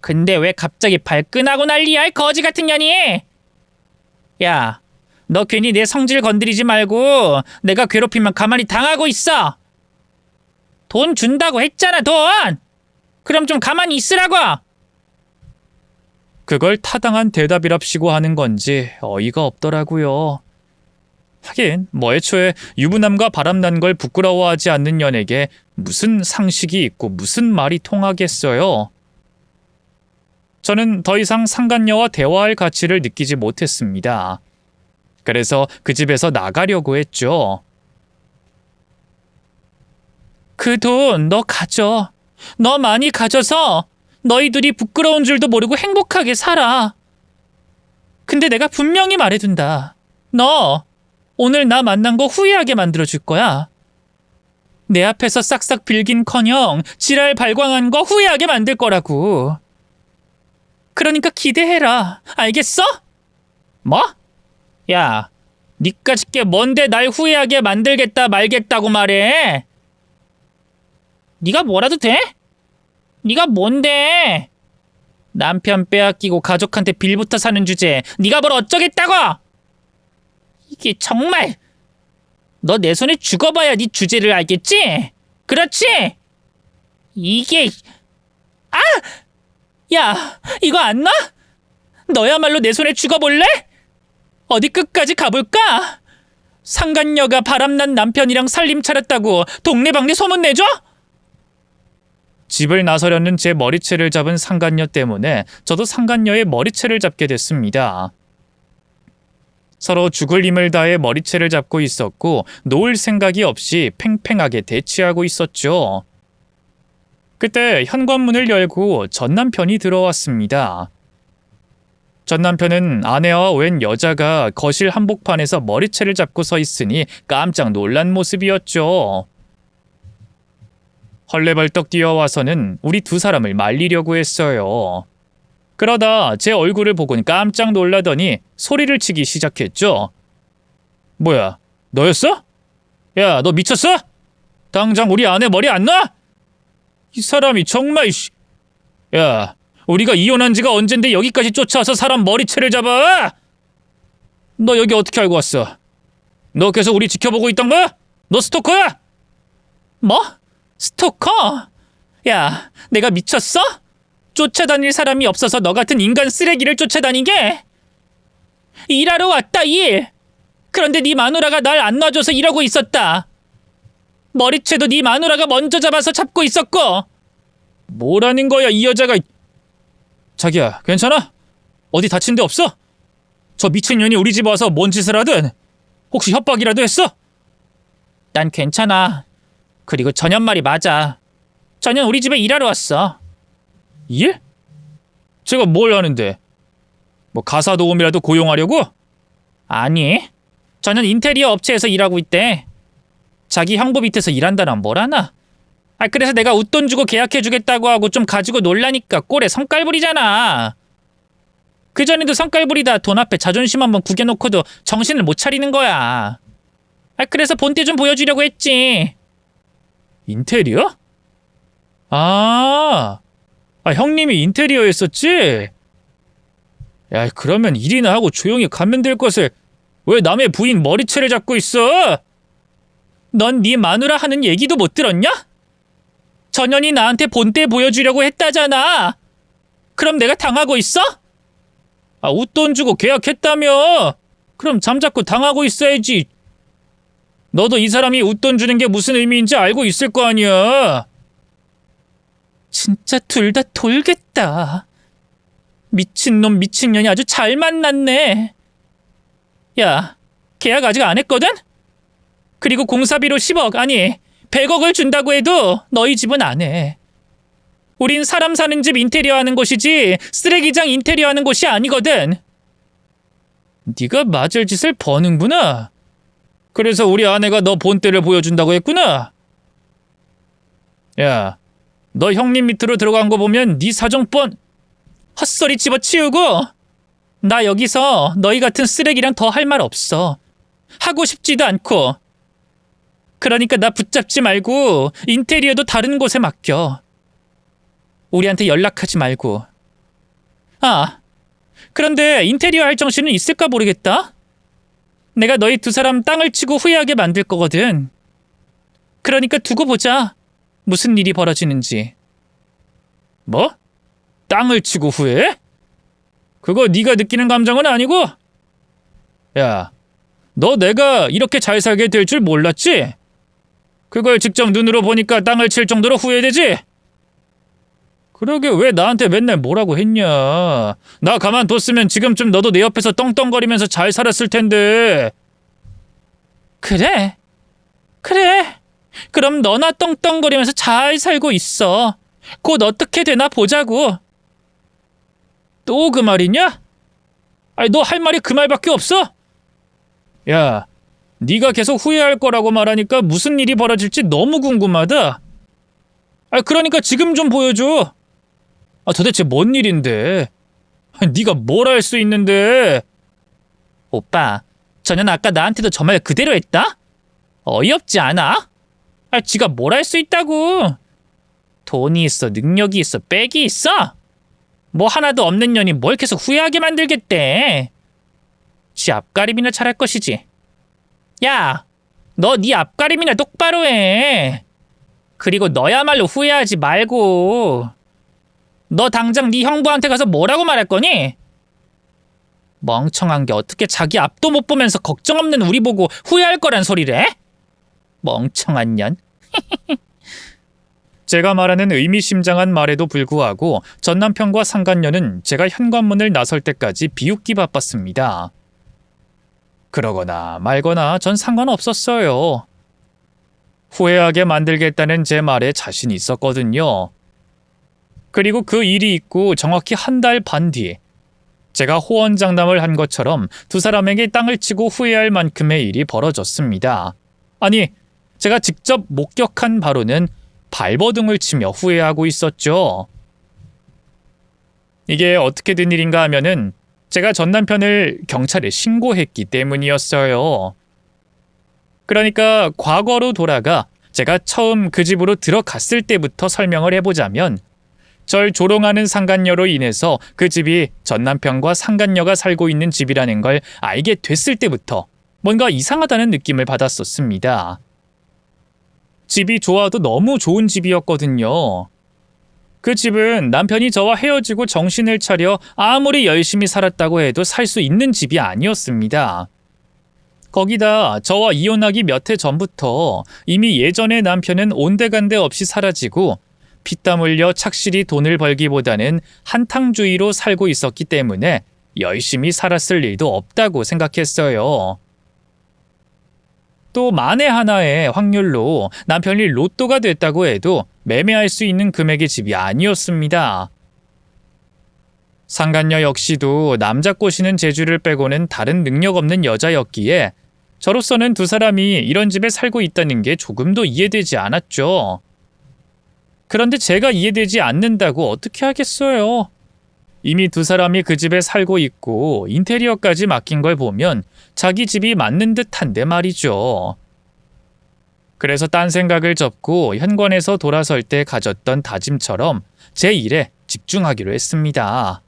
근데 왜 갑자기 발끈하고 난리야, 이 거지 같은 년이? 야, 너 괜히 내 성질 건드리지 말고 내가 괴롭히면 가만히 당하고 있어. 돈 준다고 했잖아, 돈! 그럼 좀 가만히 있으라고! 그걸 타당한 대답이랍시고 하는 건지 어이가 없더라고요. 하긴 뭐 애초에 유부남과 바람난 걸 부끄러워하지 않는 년에게 무슨 상식이 있고 무슨 말이 통하겠어요. 저는 더 이상 상간녀와 대화할 가치를 느끼지 못했습니다. 그래서 그 집에서 나가려고 했죠. 그 돈 너 가져. 너 많이 가져서 너희들이 부끄러운 줄도 모르고 행복하게 살아. 근데 내가 분명히 말해둔다. 너 오늘 나 만난 거 후회하게 만들어줄 거야. 내 앞에서 싹싹 빌긴커녕 지랄 발광한 거 후회하게 만들 거라고. 그러니까 기대해라. 알겠어? 뭐? 야, 니까짓 게 뭔데 날 후회하게 만들겠다 말겠다고 말해? 니가 뭐라도 돼? 니가 뭔데? 남편 빼앗기고 가족한테 빌부터 사는 주제에 니가 뭘 어쩌겠다고? 이게 정말 너 내 손에 죽어봐야 네 주제를 알겠지? 그렇지? 이게 아! 야, 이거 안 나? 너야말로 내 손에 죽어볼래? 어디 끝까지 가볼까? 상간녀가 바람난 남편이랑 살림 차렸다고 동네방네 소문내줘? 집을 나서려는 제 머리채를 잡은 상간녀 때문에 저도 상간녀의 머리채를 잡게 됐습니다. 서로 죽을 힘을 다해 머리채를 잡고 있었고 놓을 생각이 없이 팽팽하게 대치하고 있었죠. 그때 현관문을 열고 전 남편이 들어왔습니다. 전 남편은 아내와 웬 여자가 거실 한복판에서 머리채를 잡고 서 있으니 깜짝 놀란 모습이었죠. 헐레벌떡 뛰어와서는 우리 두 사람을 말리려고 했어요. 그러다 제 얼굴을 보곤 깜짝 놀라더니 소리를 치기 시작했죠. 뭐야, 너였어? 야, 너 미쳤어? 당장 우리 아내 머리 안 놔? 이 사람이 정말... 야, 우리가 이혼한 지가 언젠데 여기까지 쫓아와서 사람 머리채를 잡아? 너 여기 어떻게 알고 왔어? 너 계속 우리 지켜보고 있던 거야? 너 스토커야? 뭐? 스토커? 야, 내가 미쳤어? 쫓아다닐 사람이 없어서 너 같은 인간 쓰레기를 쫓아다니게? 일하러 왔다, 일! 그런데 네 마누라가 날 안 놔줘서 이러고 있었다. 머리채도 네 마누라가 먼저 잡아서 잡고 있었고. 뭐라는 거야, 이 여자가. 자기야, 괜찮아? 어디 다친 데 없어? 저 미친년이 우리 집 와서 뭔 짓을 하든 혹시 협박이라도 했어? 난 괜찮아. 그리고 전현 말이 맞아. 전현 우리 집에 일하러 왔어. 일? 제가 뭘 하는데? 뭐 가사 도우미라도 고용하려고? 아니, 전현 인테리어 업체에서 일하고 있대. 자기 형부 밑에서 일한다란 뭘 하나? 그래서 내가 웃돈 주고 계약해주겠다고 하고 좀 가지고 놀라니까 꼴에 성깔 부리잖아. 그전에도 성깔 부리다 돈 앞에 자존심 한번 구겨놓고도 정신을 못 차리는 거야. 그래서 본때 좀 보여주려고 했지. 인테리어? 형님이 인테리어 했었지? 야, 그러면 일이나 하고 조용히 가면 될 것을 왜 남의 부인 머리채를 잡고 있어? 넌 네 마누라 하는 얘기도 못 들었냐? 전현이 나한테 본때 보여주려고 했다잖아. 그럼 내가 당하고 있어? 웃돈 주고 계약했다며? 그럼 잠자코 당하고 있어야지. 너도 이 사람이 웃돈 주는 게 무슨 의미인지 알고 있을 거 아니야. 진짜 둘 다 돌겠다. 미친놈 미친년이 아주 잘 만났네. 야, 계약 아직 안 했거든? 그리고 공사비로 10억, 아니 100억을 준다고 해도 너희 집은 안 해. 우린 사람 사는 집 인테리어 하는 곳이지 쓰레기장 인테리어 하는 곳이 아니거든. 네가 맞을 짓을 버는구나. 그래서 우리 아내가 너 본때를 보여준다고 했구나. 야, 너 형님 밑으로 들어간 거 보면 네 사정 헛소리 집어치우고. 나 여기서 너희 같은 쓰레기랑 더 할 말 없어. 하고 싶지도 않고. 그러니까 나 붙잡지 말고 인테리어도 다른 곳에 맡겨. 우리한테 연락하지 말고. 그런데 인테리어 할 정신은 있을까 모르겠다. 내가 너희 두 사람 땅을 치고 후회하게 만들 거거든. 그러니까 두고 보자. 무슨 일이 벌어지는지. 뭐? 땅을 치고 후회해? 그거 네가 느끼는 감정은 아니고? 야, 너 내가 이렇게 잘 살게 될 줄 몰랐지? 그걸 직접 눈으로 보니까 땅을 칠 정도로 후회되지? 그러게 왜 나한테 맨날 뭐라고 했냐. 나 가만뒀으면 지금쯤 너도 내 옆에서 떵떵거리면서 잘 살았을 텐데. 그래. 그럼 너나 떵떵거리면서 잘 살고 있어. 곧 어떻게 되나 보자고. 또 그 말이냐? 너 할 말이 그 말밖에 없어? 야, 네가 계속 후회할 거라고 말하니까 무슨 일이 벌어질지 너무 궁금하다. 그러니까 지금 좀 보여줘. 도대체 뭔 일인데? 네가 뭘 할 수 있는데? 오빠, 전현 아까 나한테도 저 말 그대로 했다? 어이없지 않아? 지가 뭘 할 수 있다고. 돈이 있어, 능력이 있어, 백이 있어? 뭐 하나도 없는 년이 뭘 계속 후회하게 만들겠대. 지 앞가림이나 잘할 것이지. 야, 너 네 앞가림이나 똑바로 해. 그리고 너야말로 후회하지 말고. 너 당장 네 형부한테 가서 뭐라고 말할 거니? 멍청한 게 어떻게 자기 앞도 못 보면서 걱정 없는 우리 보고 후회할 거란 소리래? 멍청한 년. 제가 말하는 의미심장한 말에도 불구하고 전 남편과 상간녀는 제가 현관문을 나설 때까지 비웃기 바빴습니다. 그러거나 말거나 전 상관없었어요. 후회하게 만들겠다는 제 말에 자신이 있었거든요. 그리고 그 일이 있고 정확히 한 달 반 뒤 제가 호언장담을 한 것처럼 두 사람에게 땅을 치고 후회할 만큼의 일이 벌어졌습니다. 아니, 제가 직접 목격한 바로는 발버둥을 치며 후회하고 있었죠. 이게 어떻게 된 일인가 하면은 제가 전 남편을 경찰에 신고했기 때문이었어요. 그러니까 과거로 돌아가 제가 처음 그 집으로 들어갔을 때부터 설명을 해보자면 절 조롱하는 상간녀로 인해서 그 집이 전 남편과 상간녀가 살고 있는 집이라는 걸 알게 됐을 때부터 뭔가 이상하다는 느낌을 받았었습니다. 집이 좋아도 너무 좋은 집이었거든요. 그 집은 남편이 저와 헤어지고 정신을 차려 아무리 열심히 살았다고 해도 살 수 있는 집이 아니었습니다. 거기다 저와 이혼하기 몇 해 전부터 이미 예전의 남편은 온데간데 없이 사라지고 피땀 흘려 착실히 돈을 벌기보다는 한탕주의로 살고 있었기 때문에 열심히 살았을 일도 없다고 생각했어요. 또 만에 하나의 확률로 남편이 로또가 됐다고 해도 매매할 수 있는 금액의 집이 아니었습니다. 상간녀 역시도 남자 꼬시는 재주를 빼고는 다른 능력 없는 여자였기에 저로서는 두 사람이 이런 집에 살고 있다는 게 조금도 이해되지 않았죠. 그런데 제가 이해되지 않는다고 어떻게 하겠어요? 이미 두 사람이 그 집에 살고 있고 인테리어까지 맡긴 걸 보면 자기 집이 맞는 듯한데 말이죠. 그래서 딴 생각을 접고 현관에서 돌아설 때 가졌던 다짐처럼 제 일에 집중하기로 했습니다.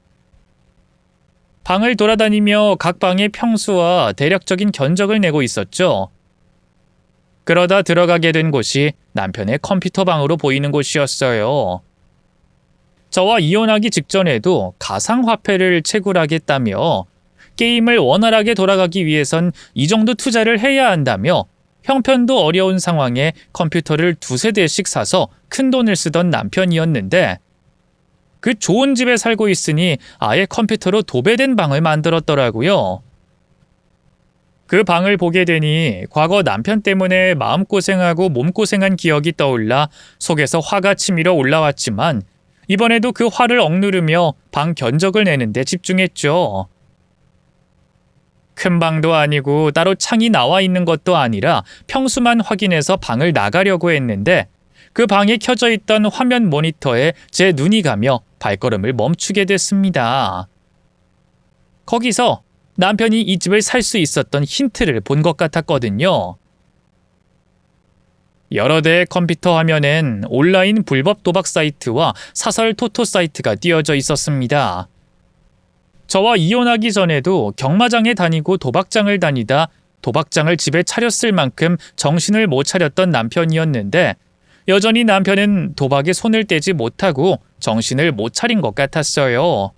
방을 돌아다니며 각 방의 평수와 대략적인 견적을 내고 있었죠. 그러다 들어가게 된 곳이 남편의 컴퓨터 방으로 보이는 곳이었어요. 저와 이혼하기 직전에도 가상화폐를 채굴하겠다며 게임을 원활하게 돌아가기 위해선 이 정도 투자를 해야 한다며 형편도 어려운 상황에 컴퓨터를 두세 대씩 사서 큰돈을 쓰던 남편이었는데 그 좋은 집에 살고 있으니 아예 컴퓨터로 도배된 방을 만들었더라고요. 그 방을 보게 되니 과거 남편 때문에 마음고생하고 몸고생한 기억이 떠올라 속에서 화가 치밀어 올라왔지만 이번에도 그 화를 억누르며 방 견적을 내는데 집중했죠. 큰 방도 아니고 따로 창이 나와 있는 것도 아니라 평수만 확인해서 방을 나가려고 했는데 그 방에 켜져 있던 화면 모니터에 제 눈이 가며 발걸음을 멈추게 됐습니다. 거기서 남편이 이 집을 살 수 있었던 힌트를 본 것 같았거든요. 여러 대의 컴퓨터 화면엔 온라인 불법 도박 사이트와 사설 토토 사이트가 띄어져 있었습니다. 저와 이혼하기 전에도 경마장에 다니고 도박장을 다니다 도박장을 집에 차렸을 만큼 정신을 못 차렸던 남편이었는데 여전히 남편은 도박에 손을 떼지 못하고 정신을 못 차린 것 같았어요.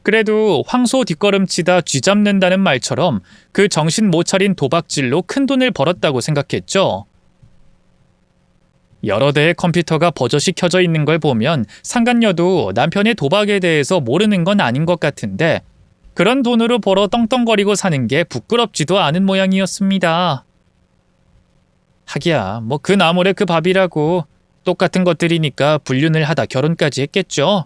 그래도 황소 뒷걸음치다 쥐잡는다는 말처럼 그 정신 못 차린 도박질로 큰돈을 벌었다고 생각했죠. 여러 대의 컴퓨터가 버젓이 켜져 있는 걸 보면 상간녀도 남편의 도박에 대해서 모르는 건 아닌 것 같은데 그런 돈으로 벌어 떵떵거리고 사는 게 부끄럽지도 않은 모양이었습니다. 하기야 뭐 그 나물에 그 밥이라고 똑같은 것들이니까 불륜을 하다 결혼까지 했겠죠.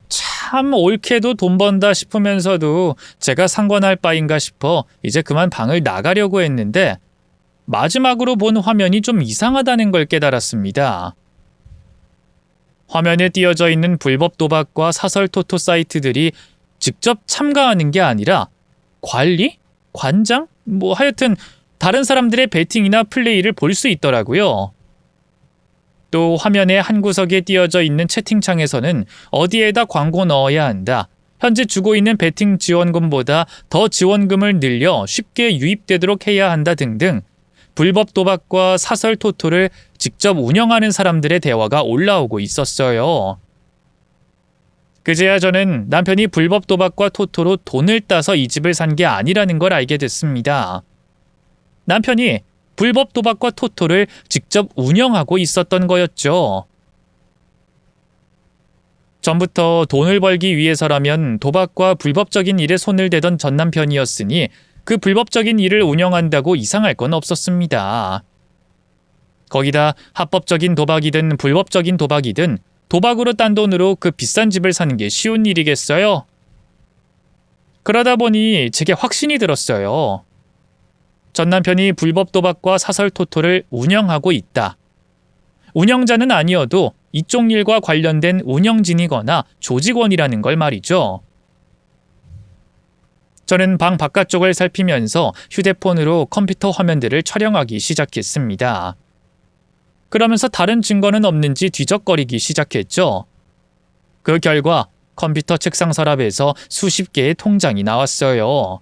참 옳게도 돈 번다 싶으면서도 제가 상관할 바인가 싶어 이제 그만 방을 나가려고 했는데 마지막으로 본 화면이 좀 이상하다는 걸 깨달았습니다. 화면에 띄어져 있는 불법 도박과 사설 토토 사이트들이 직접 참가하는 게 아니라 관리? 관장? 뭐 하여튼 다른 사람들의 베팅이나 플레이를 볼 수 있더라고요. 또 화면의 한 구석에 띄어져 있는 채팅창에서는 어디에다 광고 넣어야 한다. 현재 주고 있는 베팅 지원금보다 더 지원금을 늘려 쉽게 유입되도록 해야 한다 등등 불법 도박과 사설 토토를 직접 운영하는 사람들의 대화가 올라오고 있었어요. 그제야 저는 남편이 불법 도박과 토토로 돈을 따서 이 집을 산 게 아니라는 걸 알게 됐습니다. 남편이 불법 도박과 토토를 직접 운영하고 있었던 거였죠. 전부터 돈을 벌기 위해서라면 도박과 불법적인 일에 손을 대던 전 남편이었으니 그 불법적인 일을 운영한다고 이상할 건 없었습니다. 거기다 합법적인 도박이든 불법적인 도박이든 도박으로 딴 돈으로 그 비싼 집을 사는 게 쉬운 일이겠어요? 그러다 보니 제게 확신이 들었어요. 전 남편이 불법 도박과 사설 토토를 운영하고 있다. 운영자는 아니어도 이쪽 일과 관련된 운영진이거나 조직원이라는 걸 말이죠. 저는 방 바깥쪽을 살피면서 휴대폰으로 컴퓨터 화면들을 촬영하기 시작했습니다. 그러면서 다른 증거는 없는지 뒤적거리기 시작했죠. 그 결과 컴퓨터 책상 서랍에서 수십 개의 통장이 나왔어요.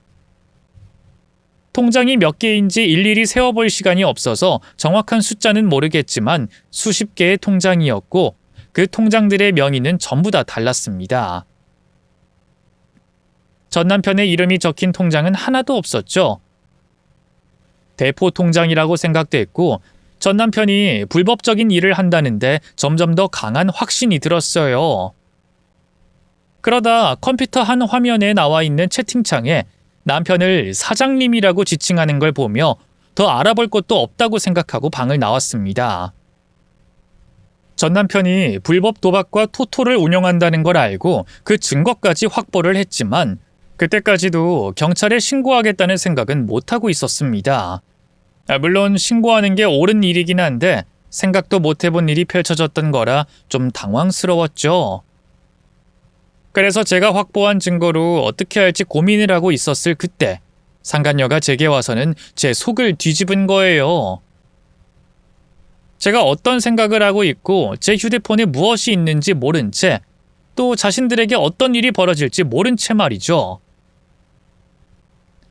통장이 몇 개인지 일일이 세어볼 시간이 없어서 정확한 숫자는 모르겠지만 수십 개의 통장이었고 그 통장들의 명의는 전부 다 달랐습니다. 전 남편의 이름이 적힌 통장은 하나도 없었죠. 대포 통장이라고 생각됐고 전 남편이 불법적인 일을 한다는데 점점 더 강한 확신이 들었어요. 그러다 컴퓨터 한 화면에 나와 있는 채팅창에 남편을 사장님이라고 지칭하는 걸 보며 더 알아볼 것도 없다고 생각하고 방을 나왔습니다. 전 남편이 불법 도박과 토토를 운영한다는 걸 알고 그 증거까지 확보를 했지만 그때까지도 경찰에 신고하겠다는 생각은 못하고 있었습니다. 물론 신고하는 게 옳은 일이긴 한데 생각도 못해본 일이 펼쳐졌던 거라 좀 당황스러웠죠. 그래서 제가 확보한 증거로 어떻게 할지 고민을 하고 있었을 그때 상간녀가 제게 와서는 제 속을 뒤집은 거예요. 제가 어떤 생각을 하고 있고 제 휴대폰에 무엇이 있는지 모른 채 또 자신들에게 어떤 일이 벌어질지 모른 채 말이죠.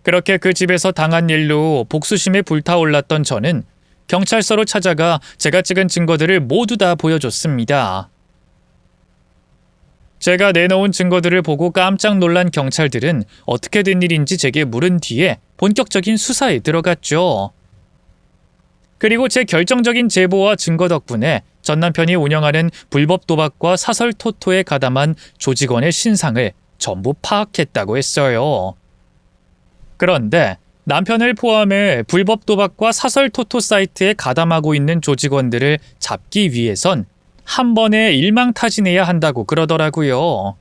그렇게 그 집에서 당한 일로 복수심에 불타올랐던 저는 경찰서로 찾아가 제가 찍은 증거들을 모두 다 보여줬습니다. 제가 내놓은 증거들을 보고 깜짝 놀란 경찰들은 어떻게 된 일인지 제게 물은 뒤에 본격적인 수사에 들어갔죠. 그리고 제 결정적인 제보와 증거 덕분에 전 남편이 운영하는 불법 도박과 사설 토토에 가담한 조직원의 신상을 전부 파악했다고 했어요. 그런데 남편을 포함해 불법 도박과 사설 토토 사이트에 가담하고 있는 조직원들을 잡기 위해선 한 번에 일망타진해야 한다고 그러더라고요.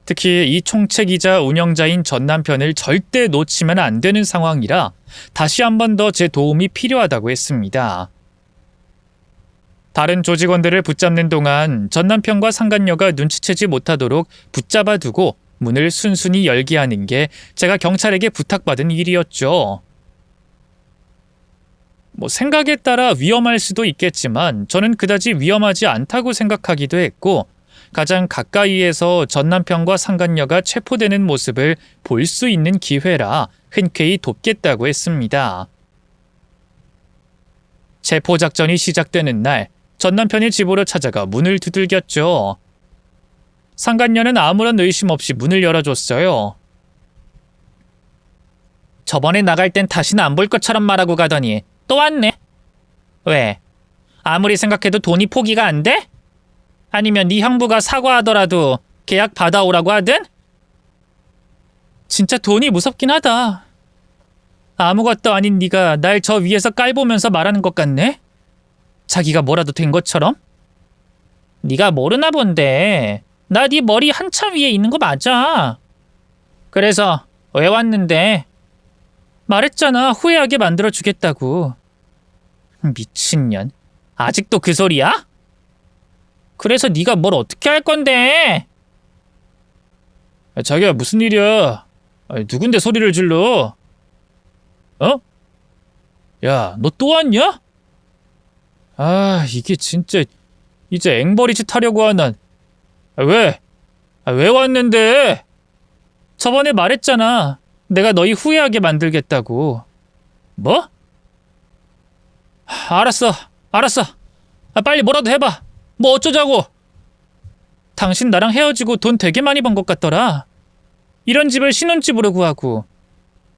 특히 이 총책이자 운영자인 전 남편을 절대 놓치면 안 되는 상황이라 다시 한 번 더 제 도움이 필요하다고 했습니다. 다른 조직원들을 붙잡는 동안 전 남편과 상간녀가 눈치채지 못하도록 붙잡아두고 문을 순순히 열게 하는 게 제가 경찰에게 부탁받은 일이었죠. 생각에 따라 위험할 수도 있겠지만 저는 그다지 위험하지 않다고 생각하기도 했고 가장 가까이에서 전 남편과 상간녀가 체포되는 모습을 볼 수 있는 기회라 흔쾌히 돕겠다고 했습니다. 체포 작전이 시작되는 날, 전 남편이 집으로 찾아가 문을 두들겼죠. 상간녀는 아무런 의심 없이 문을 열어줬어요. 저번에 나갈 땐 다시는 안 볼 것처럼 말하고 가더니 또 왔네. 왜? 아무리 생각해도 돈이 포기가 안 돼? 아니면 네 형부가 사과하더라도 계약 받아오라고 하든? 진짜 돈이 무섭긴 하다. 아무것도 아닌 네가 날 저 위에서 깔보면서 말하는 것 같네? 자기가 뭐라도 된 것처럼? 네가 모르나 본데 나 네 머리 한참 위에 있는 거 맞아. 그래서 왜 왔는데? 말했잖아, 후회하게 만들어주겠다고. 미친년, 아직도 그 소리야? 그래서 네가 뭘 어떻게 할 건데? 자기야, 무슨 일이야? 누군데 소리를 질러? 어? 야, 너 또 왔냐? 이게 진짜 이제 앵벌이짓 하려고 하나. 왜? 왜 왔는데? 저번에 말했잖아. 내가 너희 후회하게 만들겠다고. 뭐? 알았어. 빨리 뭐라도 해봐. 뭐 어쩌자고. 당신 나랑 헤어지고 돈 되게 많이 번 것 같더라. 이런 집을 신혼집으로 구하고.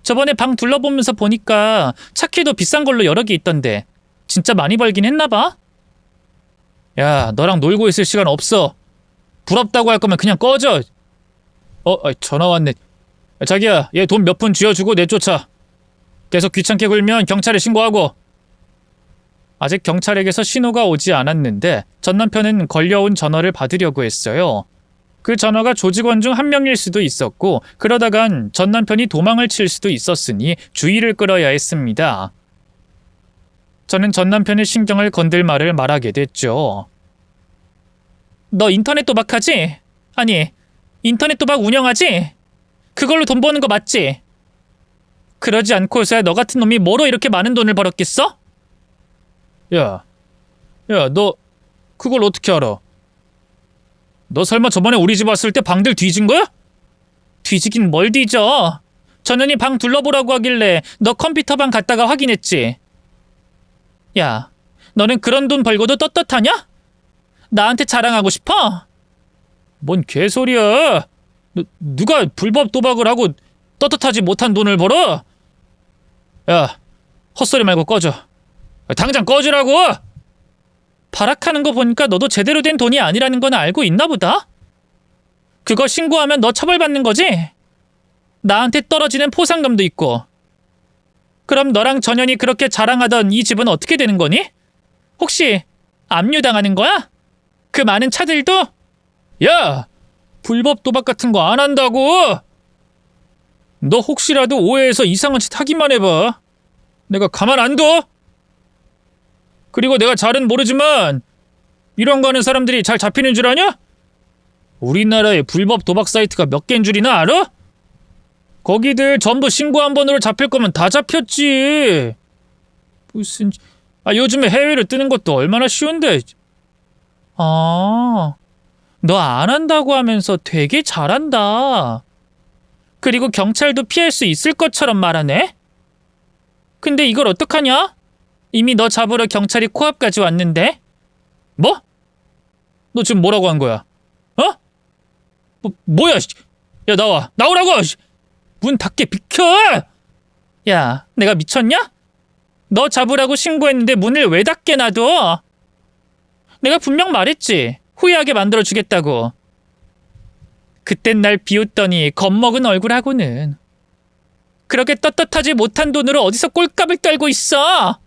저번에 방 둘러보면서 보니까 차키도 비싼 걸로 여러 개 있던데 진짜 많이 벌긴 했나 봐? 야, 너랑 놀고 있을 시간 없어. 부럽다고 할 거면 그냥 꺼져. 전화 왔네. 자기야, 얘 돈 몇 푼 쥐어주고 내쫓아. 계속 귀찮게 굴면 경찰에 신고하고. 아직 경찰에게서 신호가 오지 않았는데 전 남편은 걸려온 전화를 받으려고 했어요. 그 전화가 조직원 중 한 명일 수도 있었고 그러다간 전 남편이 도망을 칠 수도 있었으니 주의를 끌어야 했습니다. 저는 전 남편의 신경을 건들 말을 말하게 됐죠. 너 인터넷 도박하지? 아니, 인터넷 도박 운영하지? 그걸로 돈 버는 거 맞지? 그러지 않고서야 너 같은 놈이 뭐로 이렇게 많은 돈을 벌었겠어? 야, 너 그걸 어떻게 알아? 너 설마 저번에 우리 집 왔을 때 방들 뒤진 거야? 뒤지긴 뭘 뒤져. 전현이 방 둘러보라고 하길래 너 컴퓨터 방 갔다가 확인했지. 야, 너는 그런 돈 벌고도 떳떳하냐? 나한테 자랑하고 싶어? 뭔 개소리야. 누가 불법 도박을 하고 떳떳하지 못한 돈을 벌어? 야, 헛소리 말고 꺼져. 당장 꺼지라고! 발악하는 거 보니까 너도 제대로 된 돈이 아니라는 건 알고 있나 보다? 그거 신고하면 너 처벌받는 거지? 나한테 떨어지는 포상금도 있고. 그럼 너랑 전현이 그렇게 자랑하던 이 집은 어떻게 되는 거니? 혹시 압류당하는 거야? 그 많은 차들도? 야! 불법 도박 같은 거 안 한다고! 너 혹시라도 오해해서 이상한 짓 하기만 해봐. 내가 가만 안 둬? 그리고 내가 잘은 모르지만 이런 거 하는 사람들이 잘 잡히는 줄 아냐? 우리나라에 불법 도박 사이트가 몇 개인 줄이나 알아? 거기들 전부 신고 한 번으로 잡힐 거면 다 잡혔지. 무슨... 요즘에 해외로 뜨는 것도 얼마나 쉬운데. 너 안 한다고 하면서 되게 잘한다. 그리고 경찰도 피할 수 있을 것처럼 말하네? 근데 이걸 어떡하냐? 이미 너 잡으러 경찰이 코앞까지 왔는데? 뭐? 너 지금 뭐라고 한 거야? 어? 뭐야? 야, 나오라고! 문 닫게 비켜! 야, 내가 미쳤냐? 너 잡으라고 신고했는데 문을 왜 닫게 놔둬? 내가 분명 말했지. 후회하게 만들어주겠다고. 그땐 날 비웃더니 겁먹은 얼굴하고는. 그렇게 떳떳하지 못한 돈으로 어디서 꼴값을 떨고 있어?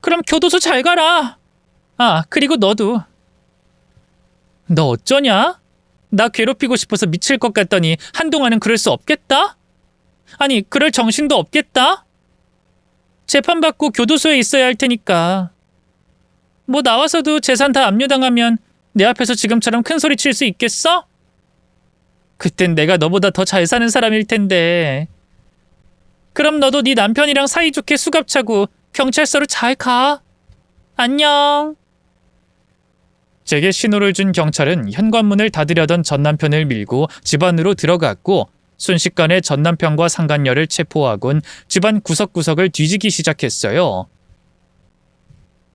그럼 교도소 잘 가라. 그리고 너도. 너 어쩌냐? 나 괴롭히고 싶어서 미칠 것 같더니 한동안은 그럴 수 없겠다? 아니, 그럴 정신도 없겠다? 재판받고 교도소에 있어야 할 테니까. 뭐 나와서도 재산 다 압류당하면 내 앞에서 지금처럼 큰 소리 칠 수 있겠어? 그땐 내가 너보다 더 잘 사는 사람일 텐데. 그럼 너도 네 남편이랑 사이좋게 수갑차고 경찰서로 잘 가. 안녕. 제게 신호를 준 경찰은 현관문을 닫으려던 전남편을 밀고 집 안으로 들어갔고 순식간에 전남편과 상간녀를 체포하곤 집안 구석구석을 뒤지기 시작했어요.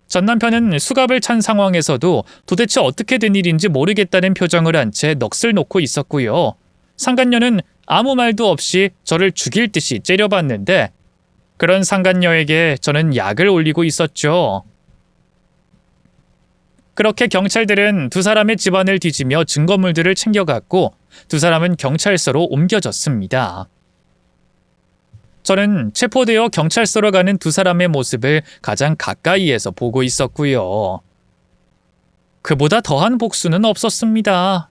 전남편은 수갑을 찬 상황에서도 도대체 어떻게 된 일인지 모르겠다는 표정을 한 채 넋을 놓고 있었고요. 상간녀는 아무 말도 없이 저를 죽일 듯이 째려봤는데 그런 상간녀에게 저는 약을 올리고 있었죠. 그렇게 경찰들은 두 사람의 집안을 뒤지며 증거물들을 챙겨갔고 두 사람은 경찰서로 옮겨졌습니다. 저는 체포되어 경찰서로 가는 두 사람의 모습을 가장 가까이에서 보고 있었고요. 그보다 더한 복수는 없었습니다.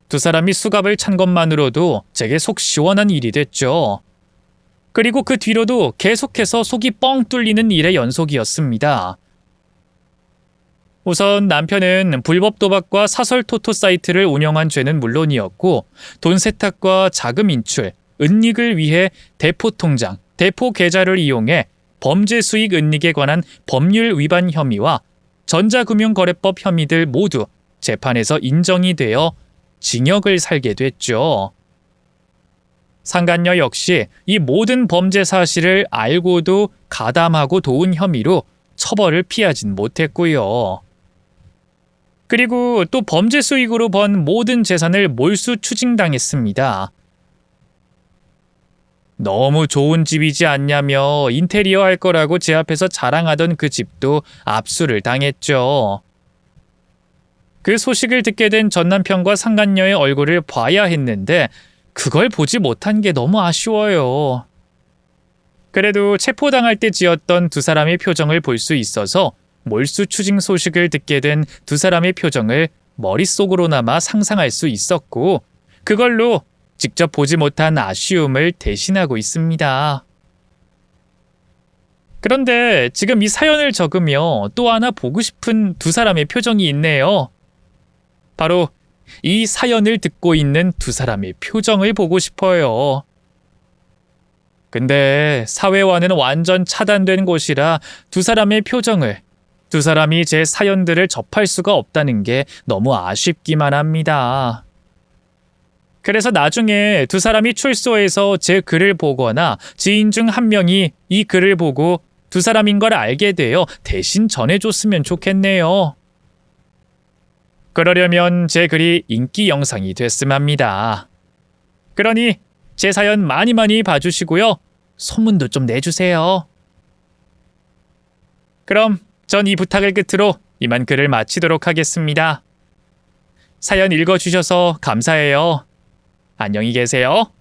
두 사람이 수갑을 찬 것만으로도 제게 속 시원한 일이 됐죠. 그리고 그 뒤로도 계속해서 속이 뻥 뚫리는 일의 연속이었습니다. 우선 남편은 불법 도박과 사설 토토 사이트를 운영한 죄는 물론이었고 돈 세탁과 자금 인출, 은닉을 위해 대포 통장, 대포 계좌를 이용해 범죄 수익 은닉에 관한 법률 위반 혐의와 전자금융거래법 혐의들 모두 재판에서 인정이 되어 징역을 살게 됐죠. 상간녀 역시 이 모든 범죄 사실을 알고도 가담하고 도운 혐의로 처벌을 피하진 못했고요. 그리고 또 범죄 수익으로 번 모든 재산을 몰수 추징당했습니다. 너무 좋은 집이지 않냐며 인테리어 할 거라고 제 앞에서 자랑하던 그 집도 압수를 당했죠. 그 소식을 듣게 된 전남편과 상간녀의 얼굴을 봐야 했는데 그걸 보지 못한 게 너무 아쉬워요. 그래도 체포당할 때 지었던 두 사람의 표정을 볼 수 있어서 몰수 추징 소식을 듣게 된 두 사람의 표정을 머릿속으로나마 상상할 수 있었고 그걸로 직접 보지 못한 아쉬움을 대신하고 있습니다. 그런데 지금 이 사연을 적으며 또 하나 보고 싶은 두 사람의 표정이 있네요. 바로 이 사연을 듣고 있는 두 사람의 표정을 보고 싶어요. 근데 사회와는 완전 차단된 곳이라 두 사람의 표정을, 두 사람이 제 사연들을 접할 수가 없다는 게 너무 아쉽기만 합니다. 그래서 나중에 두 사람이 출소해서 제 글을 보거나 지인 중 한 명이 이 글을 보고 두 사람인 걸 알게 되어 대신 전해줬으면 좋겠네요. 그러려면 제 글이 인기 영상이 됐음 합니다. 그러니 제 사연 많이 봐주시고요. 소문도 좀 내주세요. 그럼 전 이 부탁을 끝으로 이만 글을 마치도록 하겠습니다. 사연 읽어주셔서 감사해요. 안녕히 계세요.